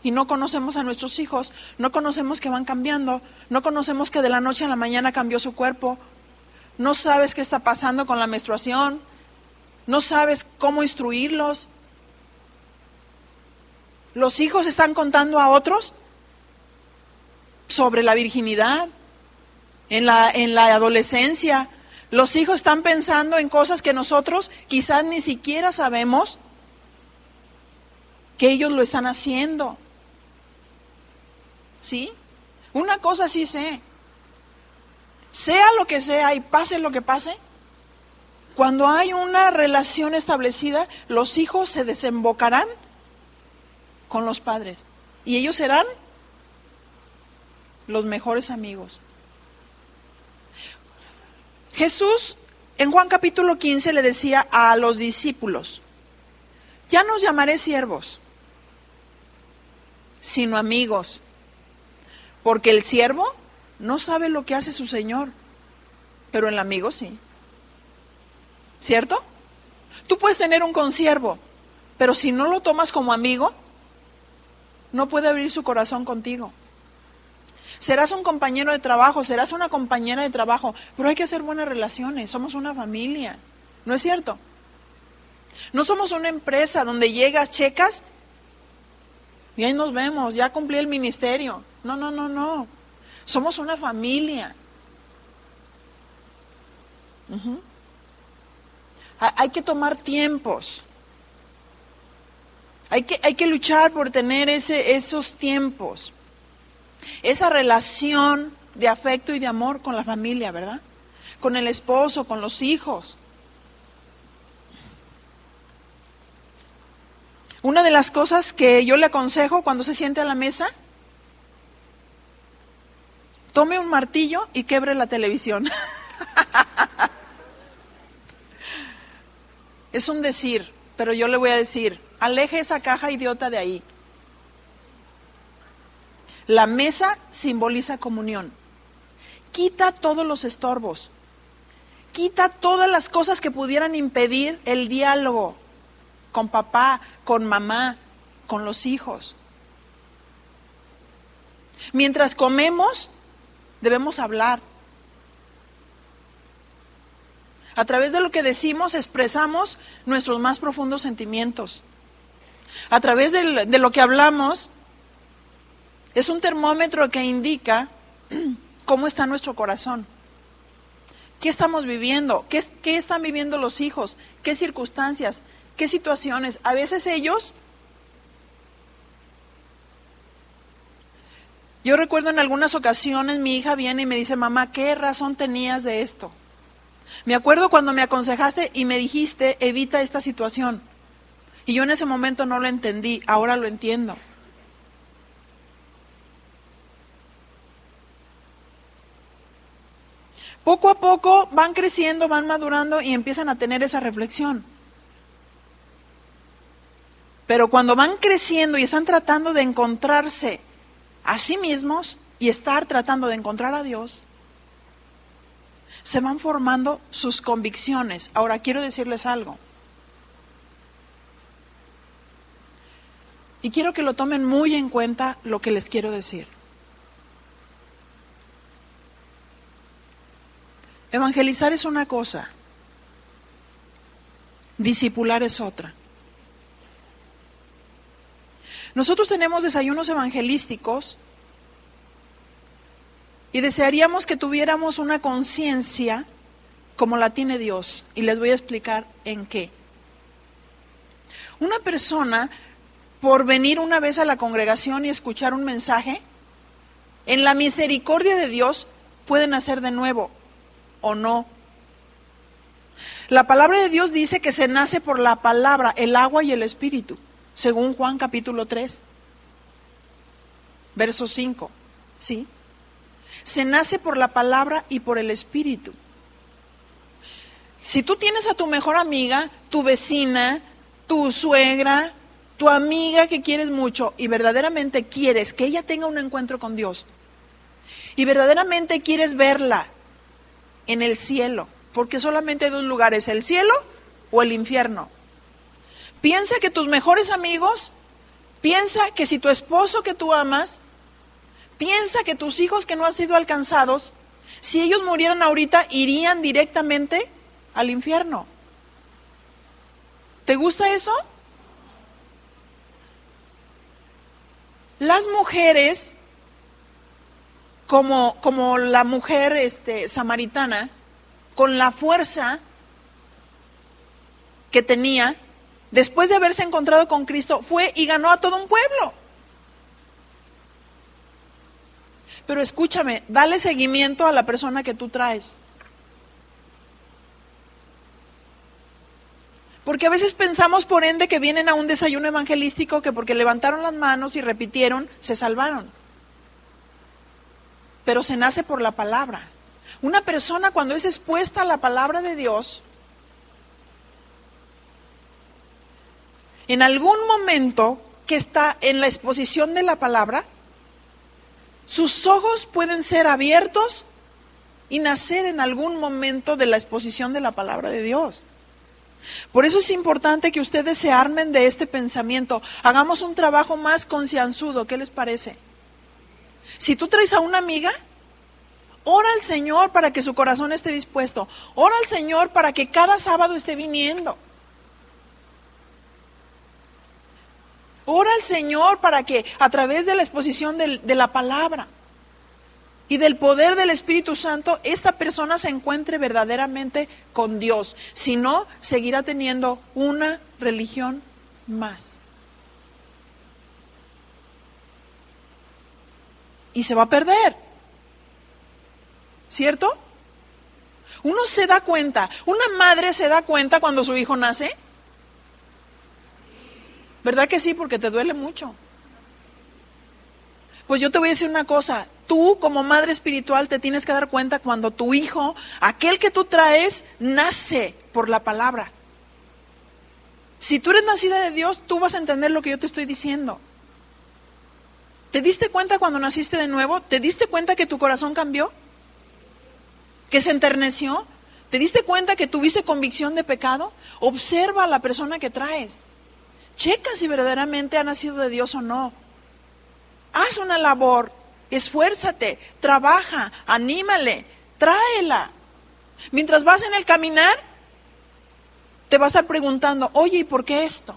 y no conocemos a nuestros hijos, no conocemos que van cambiando, no conocemos que de la noche a la mañana cambió su cuerpo, no sabes qué está pasando con la menstruación, no sabes cómo instruirlos. Los hijos están contando a otros sobre la virginidad, en la adolescencia. Los hijos están pensando en cosas que nosotros quizás ni siquiera sabemos que ellos lo están haciendo. ¿Sí? Una cosa sí sé. Sea lo que sea y pase lo que pase, cuando hay una relación establecida, los hijos se desembocarán con los padres. Y ellos serán los mejores amigos. Jesús en Juan capítulo 15 le decía a los discípulos, ya no os llamaré siervos, sino amigos, porque el siervo no sabe lo que hace su señor, pero el amigo sí. ¿Cierto? Tú puedes tener un consiervo, pero si no lo tomas como amigo, no puede abrir su corazón contigo. Serás un compañero de trabajo, serás una compañera de trabajo, pero hay que hacer buenas relaciones, somos una familia, ¿no es cierto? No somos una empresa donde llegas, checas y ahí nos vemos, ya cumplí el ministerio. No, somos una familia. Hay que tomar tiempos, hay que luchar por tener esos tiempos. Esa relación de afecto y de amor con la familia, ¿verdad? Con el esposo, con los hijos. Una de las cosas que yo le aconsejo cuando se siente a la mesa, tome un martillo y quebre la televisión. Es un decir, pero yo le voy a decir, aleje esa caja idiota de ahí. La mesa simboliza comunión. Quita todos los estorbos. Quita todas las cosas que pudieran impedir el diálogo con papá, con mamá, con los hijos. Mientras comemos, debemos hablar. A través de lo que decimos, expresamos nuestros más profundos sentimientos. A través de lo que hablamos, es un termómetro que indica cómo está nuestro corazón. ¿Qué estamos viviendo? ¿Qué están viviendo los hijos? ¿Qué circunstancias? ¿Qué situaciones? A veces ellos... Yo recuerdo en algunas ocasiones mi hija viene y me dice, mamá, ¿qué razón tenías de esto? Me acuerdo cuando me aconsejaste y me dijiste, evita esta situación. Y yo en ese momento no lo entendí, ahora lo entiendo. Poco a poco van creciendo, van madurando y empiezan a tener esa reflexión. Pero cuando van creciendo y están tratando de encontrarse a sí mismos y estar tratando de encontrar a Dios, se van formando sus convicciones. Ahora quiero decirles algo. Y quiero que lo tomen muy en cuenta lo que les quiero decir. Evangelizar es una cosa, discipular es otra. Nosotros tenemos desayunos evangelísticos y desearíamos que tuviéramos una conciencia como la tiene Dios. Y les voy a explicar en qué. Una persona, por venir una vez a la congregación y escuchar un mensaje, en la misericordia de Dios puede nacer de nuevo o no. La palabra de Dios dice que se nace por la palabra, el agua y el espíritu, según Juan capítulo 3, verso 5, ¿sí? Se nace por la palabra y por el espíritu. Si tú tienes a tu mejor amiga, tu vecina, tu suegra, tu amiga que quieres mucho y verdaderamente quieres que ella tenga un encuentro con Dios y verdaderamente quieres verla en el cielo, porque solamente hay dos lugares, el cielo o el infierno. Piensa que tus mejores amigos, piensa que si tu esposo que tú amas, piensa que tus hijos que no han sido alcanzados, si ellos murieran ahorita, irían directamente al infierno. ¿Te gusta eso? Las mujeres, como la mujer samaritana, con la fuerza que tenía, después de haberse encontrado con Cristo, fue y ganó a todo un pueblo. Pero escúchame, dale seguimiento a la persona que tú traes. Porque a veces pensamos por ende que vienen a un desayuno evangelístico que porque levantaron las manos y repitieron, se salvaron. Pero se nace por la palabra. Una persona cuando es expuesta a la palabra de Dios, en algún momento que está en la exposición de la palabra, sus ojos pueden ser abiertos y nacer en algún momento de la exposición de la palabra de Dios. Por eso es importante que ustedes se armen de este pensamiento. Hagamos un trabajo más concienzudo. ¿Qué les parece? Si tú traes a una amiga, ora al Señor para que su corazón esté dispuesto. Ora al Señor para que cada sábado esté viniendo. Ora al Señor para que a través de la exposición de la palabra y del poder del Espíritu Santo, esta persona se encuentre verdaderamente con Dios. Si no, seguirá teniendo una religión más. Y se va a perder. ¿Cierto? Uno se da cuenta, una madre se da cuenta cuando su hijo nace. ¿Verdad que sí? Porque te duele mucho. Pues yo te voy a decir una cosa, tú como madre espiritual te tienes que dar cuenta cuando tu hijo, aquel que tú traes, nace por la palabra. Si tú eres nacida de Dios, tú vas a entender lo que yo te estoy diciendo. ¿Te diste cuenta cuando naciste de nuevo? ¿Te diste cuenta que tu corazón cambió? ¿Que se enterneció? ¿Te diste cuenta que tuviste convicción de pecado? Observa a la persona que traes. Checa si verdaderamente ha nacido de Dios o no. Haz una labor, esfuérzate, trabaja, anímale, tráela. Mientras vas en el caminar, te vas a estar preguntando, oye, ¿y por qué esto?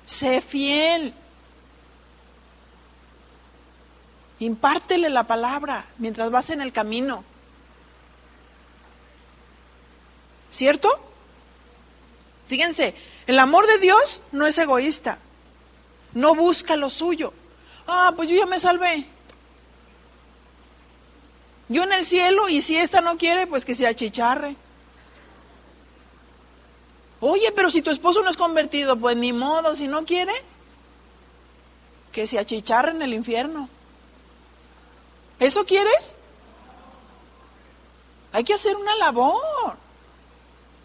Sé fiel. Impártele la palabra mientras vas en el camino. ¿Cierto? Fíjense, el amor de Dios no es egoísta. No busca lo suyo. Ah, pues yo ya me salvé. Yo en el cielo, y si esta no quiere, pues que se achicharre. Oye, pero si tu esposo no es convertido, pues ni modo, si no quiere, que se achicharre en el infierno. ¿Eso quieres? Hay que hacer una labor.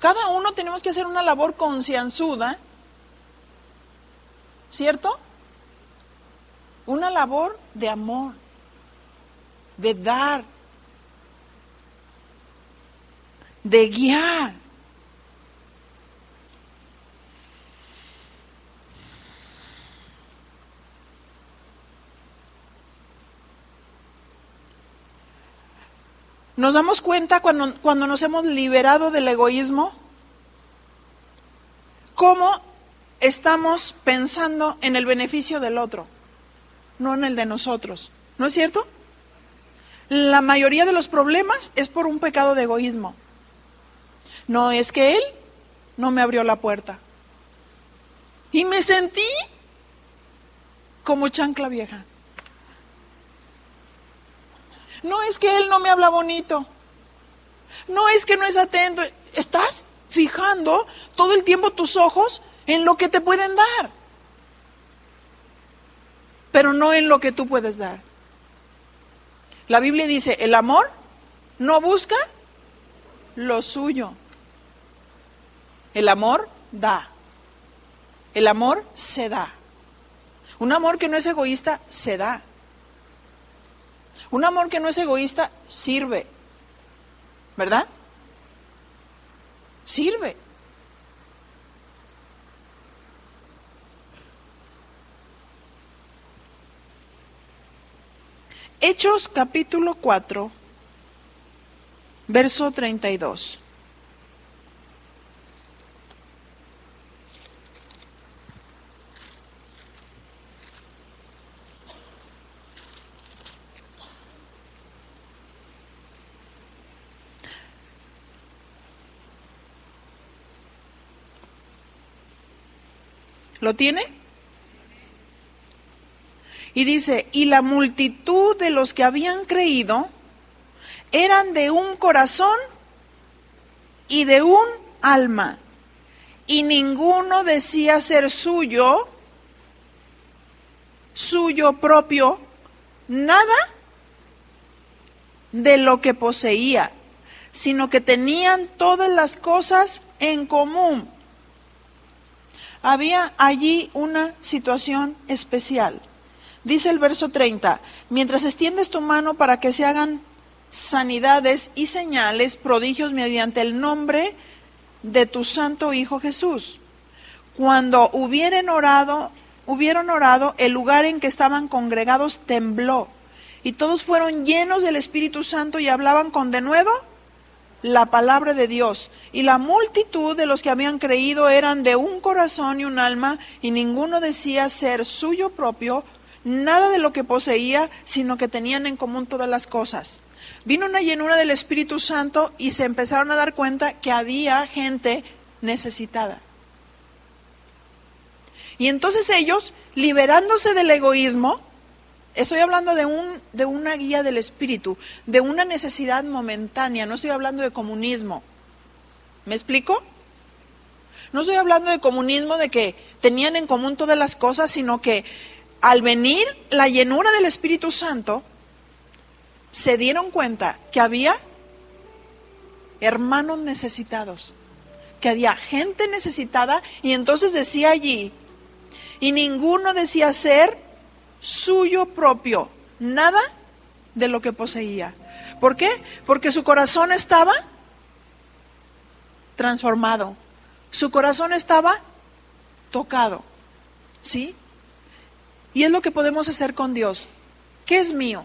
Cada uno tenemos que hacer una labor concienzuda, ¿cierto? Una labor de amor, de dar, de guiar. Nos damos cuenta cuando nos hemos liberado del egoísmo, cómo estamos pensando en el beneficio del otro, no en el de nosotros. ¿No es cierto? La mayoría de los problemas es por un pecado de egoísmo. No es que él no me abrió la puerta. Y me sentí como chancla vieja. No es que él no me habla bonito. No es que no es atento. Estás fijando todo el tiempo tus ojos en lo que te pueden dar, pero no en lo que tú puedes dar. La Biblia dice, el amor no busca lo suyo. El amor da. El amor se da. Un amor que no es egoísta se da. Un amor que no es egoísta sirve. ¿Verdad? Sirve. Hechos capítulo 4, verso 32. ¿Lo tiene? Y dice, y la multitud de los que habían creído eran de un corazón y de un alma, y ninguno decía ser suyo propio, nada de lo que poseía, sino que tenían todas las cosas en común. Había allí una situación especial. Dice el verso 30, mientras extiendes tu mano para que se hagan sanidades y señales, prodigios mediante el nombre de tu santo Hijo Jesús. Cuando hubieron orado, el lugar en que estaban congregados tembló, y todos fueron llenos del Espíritu Santo y hablaban con denuedo la palabra de Dios. Y la multitud de los que habían creído eran de un corazón y un alma, y ninguno decía ser suyo propio nada de lo que poseía, sino que tenían en común todas las cosas. Vino una llenura del Espíritu Santo y se empezaron a dar cuenta que había gente necesitada. Y entonces ellos, liberándose del egoísmo, estoy hablando de una guía del Espíritu, de una necesidad momentánea, no estoy hablando de comunismo. ¿Me explico? No estoy hablando de comunismo, de que tenían en común todas las cosas, sino que al venir la llenura del Espíritu Santo, se dieron cuenta que había hermanos necesitados, que había gente necesitada, y entonces decía allí, y ninguno decía ser suyo propio, nada de lo que poseía. ¿Por qué? Porque su corazón estaba transformado, su corazón estaba tocado, ¿sí? Y es lo que podemos hacer con Dios. ¿Qué es mío?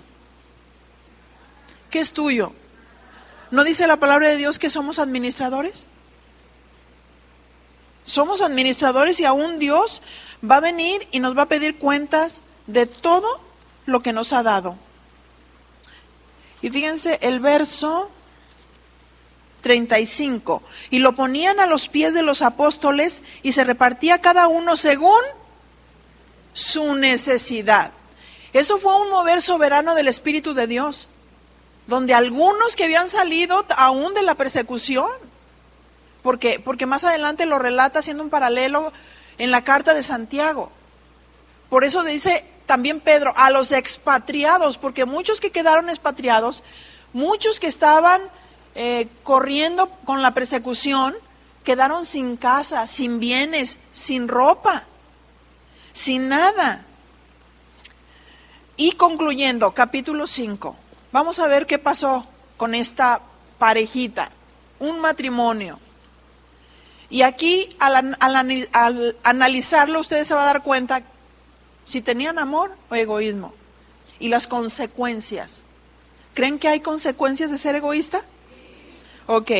¿Qué es tuyo? ¿No dice la palabra de Dios que somos administradores? Somos administradores, y aún Dios va a venir y nos va a pedir cuentas de todo lo que nos ha dado. Y fíjense el verso 35. Y lo ponían a los pies de los apóstoles y se repartía cada uno según su necesidad. Eso fue un mover soberano del Espíritu de Dios, donde algunos que habían salido aún de la persecución, porque más adelante lo relata haciendo un paralelo en la carta de Santiago. Por eso dice también Pedro, a los expatriados, porque muchos que quedaron expatriados, muchos que estaban corriendo con la persecución, quedaron sin casa, sin bienes, sin ropa, sin nada. Y concluyendo, capítulo 5, vamos a ver qué pasó con esta parejita, un matrimonio. Y aquí, al analizarlo, ustedes se van a dar cuenta si tenían amor o egoísmo. Y las consecuencias. ¿Creen que hay consecuencias de ser egoísta? Ok.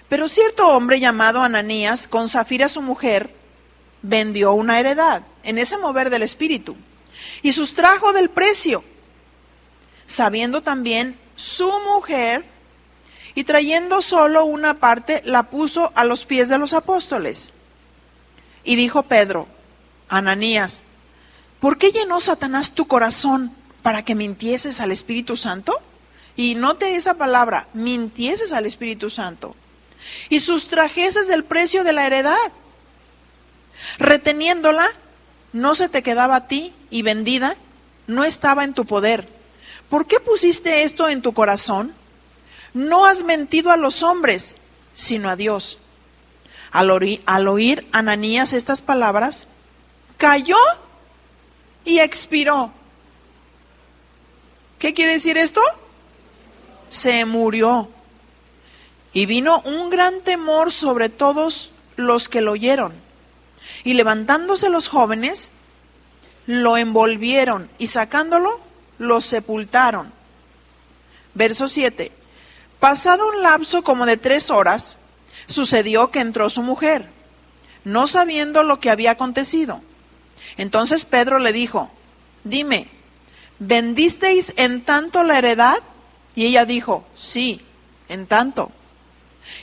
Pero cierto hombre llamado Ananías, con Zafira su mujer, vendió una heredad en ese mover del espíritu y sustrajo del precio, sabiendo también su mujer, y trayendo solo una parte, la puso a los pies de los apóstoles. Y dijo Pedro: Ananías, ¿por qué llenó Satanás tu corazón para que mintieses al Espíritu Santo? Y note esa palabra, mintieses al Espíritu Santo, y sustrajeses del precio de la heredad. Reteniéndola, no se te quedaba a ti, y vendida, no estaba en tu poder. ¿Por qué pusiste esto en tu corazón? No has mentido a los hombres, sino a Dios. Al oír Ananías estas palabras, cayó y expiró. ¿Qué quiere decir esto? Se murió. Y vino un gran temor sobre todos los que lo oyeron. Y levantándose los jóvenes, lo envolvieron y sacándolo, lo sepultaron. Verso 7. Pasado un lapso como de 3 horas, sucedió que entró su mujer, no sabiendo lo que había acontecido. Entonces Pedro le dijo: dime, ¿vendisteis en tanto la heredad? Y ella dijo: sí, en tanto.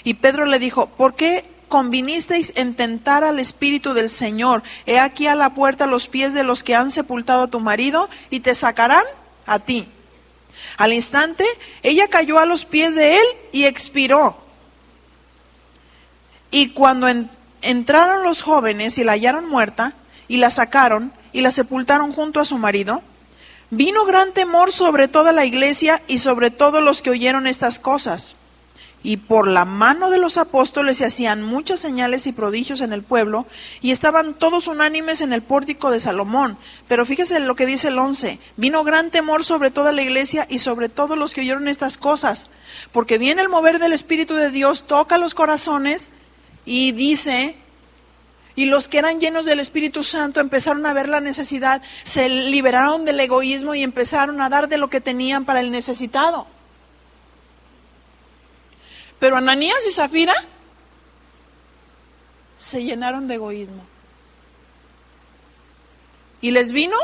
Y Pedro le dijo: ¿por qué convinisteis en tentar al Espíritu del Señor? He aquí a la puerta los pies de los que han sepultado a tu marido, y te sacarán a ti. Al instante, ella cayó a los pies de él y expiró. Y cuando entraron los jóvenes y la hallaron muerta, y la sacaron y la sepultaron junto a su marido, vino gran temor sobre toda la iglesia y sobre todos los que oyeron estas cosas. Y por la mano de los apóstoles se hacían muchas señales y prodigios en el pueblo, y estaban todos unánimes en el pórtico de Salomón. Pero fíjese lo que dice el 11. Vino gran temor sobre toda la iglesia y sobre todos los que oyeron estas cosas, porque viene el mover del Espíritu de Dios, toca los corazones, y dice: y los que eran llenos del Espíritu Santo empezaron a ver la necesidad, se liberaron del egoísmo y empezaron a dar de lo que tenían para el necesitado. Pero Ananías y Zafira se llenaron de egoísmo. Y les vino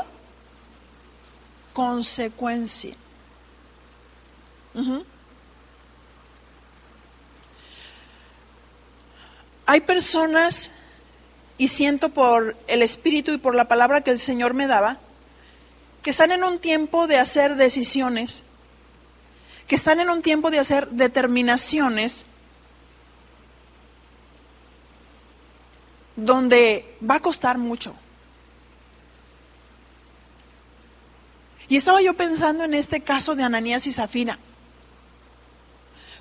consecuencia. Hay personas, y siento por el Espíritu y por la palabra que el Señor me daba, que están en un tiempo de hacer decisiones, que están en un tiempo de hacer determinaciones, donde va a costar mucho. Y estaba yo pensando en este caso de Ananías y Zafira.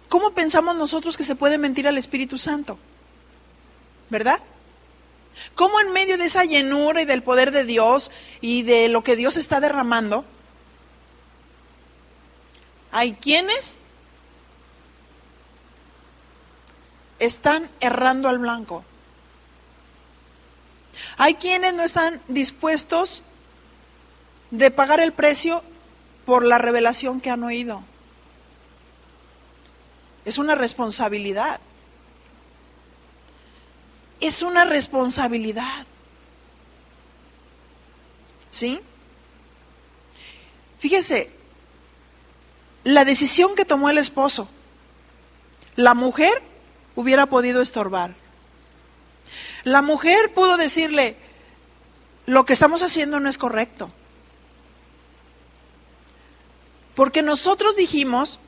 ¿Cómo pensamos nosotros que se puede mentir al Espíritu Santo? ¿Verdad? ¿Cómo en medio de esa llenura y del poder de Dios y de lo que Dios está derramando, hay quienes están errando al blanco? Hay quienes no están dispuestos de pagar el precio por la revelación que han oído. Es una responsabilidad. Es una responsabilidad. ¿Sí? Fíjese, la decisión que tomó el esposo, la mujer hubiera podido estorbar. La mujer pudo decirle: lo que estamos haciendo no es correcto. Porque nosotros dijimos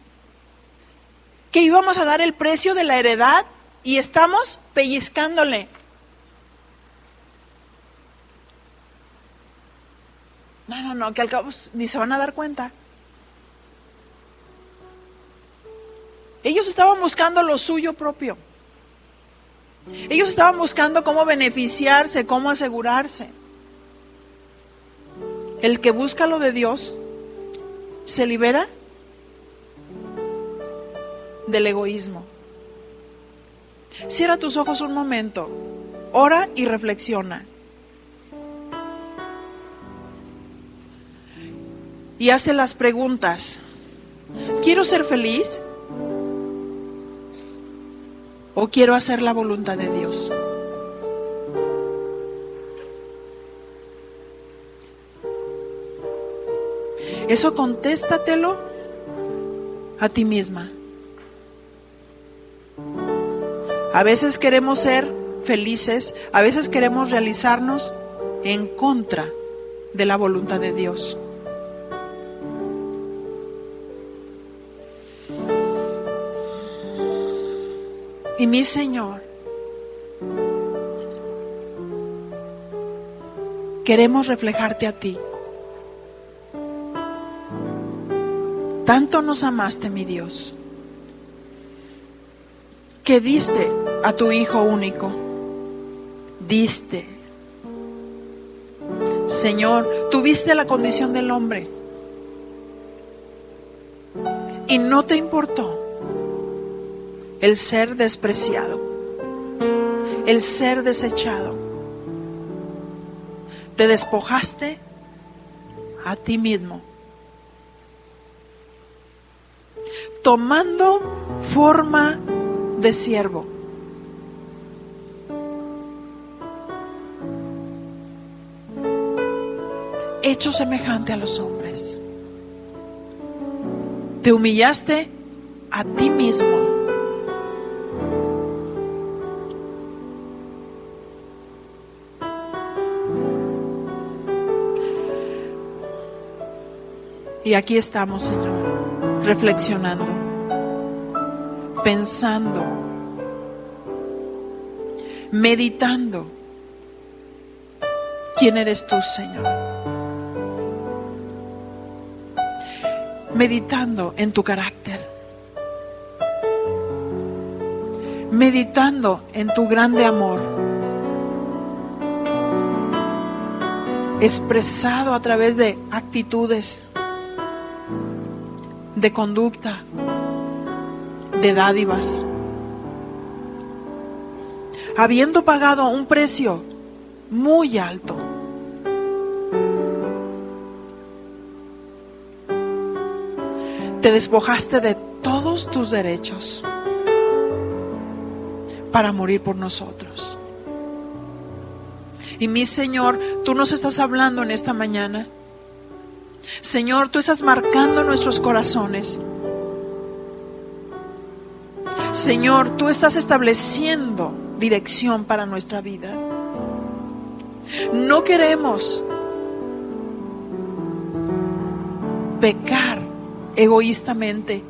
que íbamos a dar el precio de la heredad y estamos pellizcándole. No, que al cabo ni se van a dar cuenta. Ellos estaban buscando lo suyo propio. Ellos estaban buscando cómo beneficiarse, cómo asegurarse. El que busca lo de Dios se libera del egoísmo. Cierra tus ojos un momento, ora y reflexiona. Y hazte las preguntas: ¿quiero ser feliz? ¿O quiero hacer la voluntad de Dios? Eso contéstatelo a ti misma. A veces queremos ser felices, a veces queremos realizarnos en contra de la voluntad de Dios. Y mi Señor, queremos reflejarte a ti. Tanto nos amaste, mi Dios, que diste a tu Hijo único. Diste. Señor, tú viste la condición del hombre y no te importó el ser despreciado, el ser desechado. Te despojaste a ti mismo, tomando forma de siervo. Hecho semejante a los hombres. Te humillaste a ti mismo. Y aquí estamos, Señor, reflexionando, pensando, meditando. ¿Quién eres tú, Señor? Meditando en tu carácter, meditando en tu grande amor, expresado a través de actitudes, de conducta, de dádivas, habiendo pagado un precio muy alto. Te despojaste de todos tus derechos para morir por nosotros. Y mi Señor, tú nos estás hablando en esta mañana. Señor, tú estás marcando nuestros corazones. Señor, tú estás estableciendo dirección para nuestra vida. No queremos pecar egoístamente,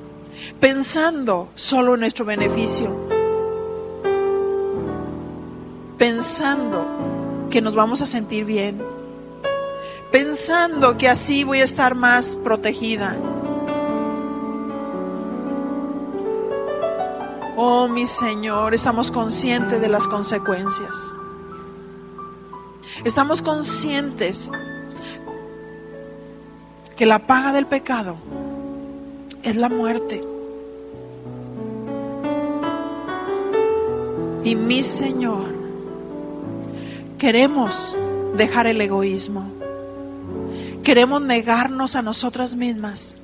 pensando solo en nuestro beneficio, pensando que nos vamos a sentir bien, pensando que así voy a estar más protegida. Oh, mi Señor, estamos conscientes de las consecuencias. Estamos conscientes que la paga del pecado es la muerte. Y mi Señor, queremos dejar el egoísmo. Queremos negarnos a nosotras mismas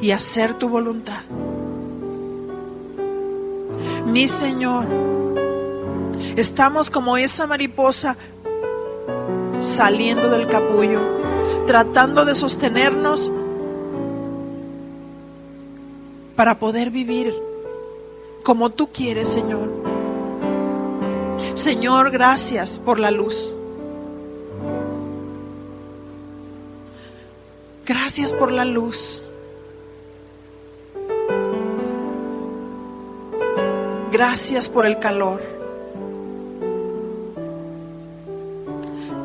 y hacer tu voluntad. Mi Señor, estamos como esa mariposa saliendo del capullo, tratando de sostenernos para poder vivir como tú quieres, Señor. Señor, gracias por la luz. Gracias por la luz. Gracias por el calor.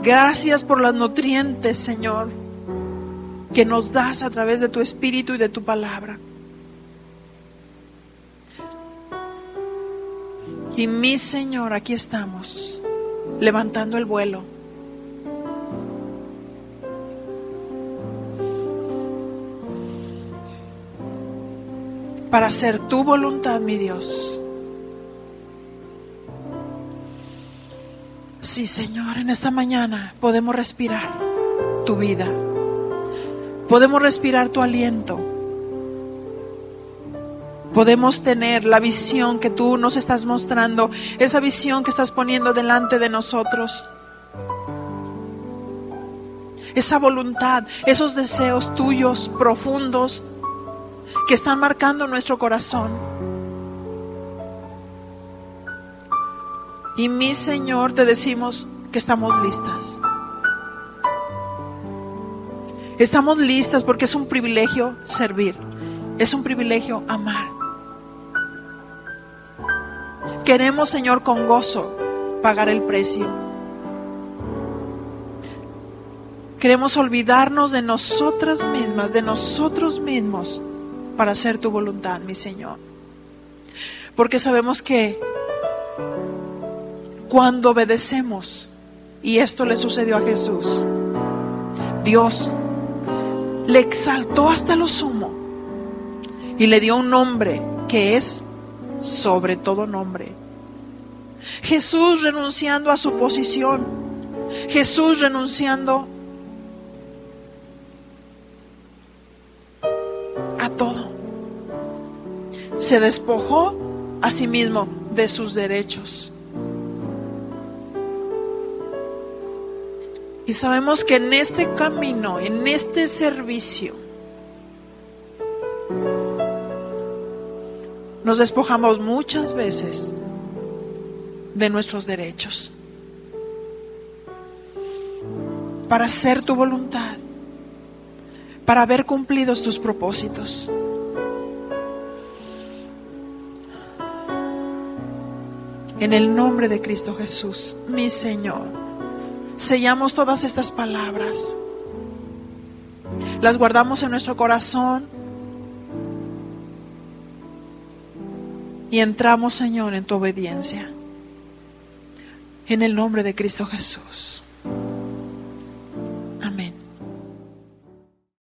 Gracias por los nutrientes, Señor, que nos das a través de tu Espíritu y de tu palabra. Y mi Señor, aquí estamos, levantando el vuelo. Para hacer tu voluntad, mi Dios. Sí, Señor, en esta mañana podemos respirar tu vida. Podemos respirar tu aliento. Podemos tener la visión que tú nos estás mostrando, esa visión que estás poniendo delante de nosotros. Esa voluntad, esos deseos tuyos profundos que están marcando nuestro corazón. Y mi Señor, te decimos que estamos listas. Estamos listas porque es un privilegio servir. Es un privilegio amar. Queremos, Señor, con gozo pagar el precio. Queremos olvidarnos de nosotras mismas, de nosotros mismos, para hacer tu voluntad, mi Señor. Porque sabemos que cuando obedecemos, y esto le sucedió a Jesús, Dios le exaltó hasta lo sumo y le dio un nombre que es sobre todo nombre. Jesús renunciando a su posición, Jesús renunciando a todo, se despojó a sí mismo de sus derechos. Y sabemos que en este camino, en este servicio, nos despojamos muchas veces de nuestros derechos para hacer tu voluntad, para ver cumplidos tus propósitos. En el nombre de Cristo Jesús, mi Señor, sellamos todas estas palabras, las guardamos en nuestro corazón y entramos, Señor, en tu obediencia. En el nombre de Cristo Jesús.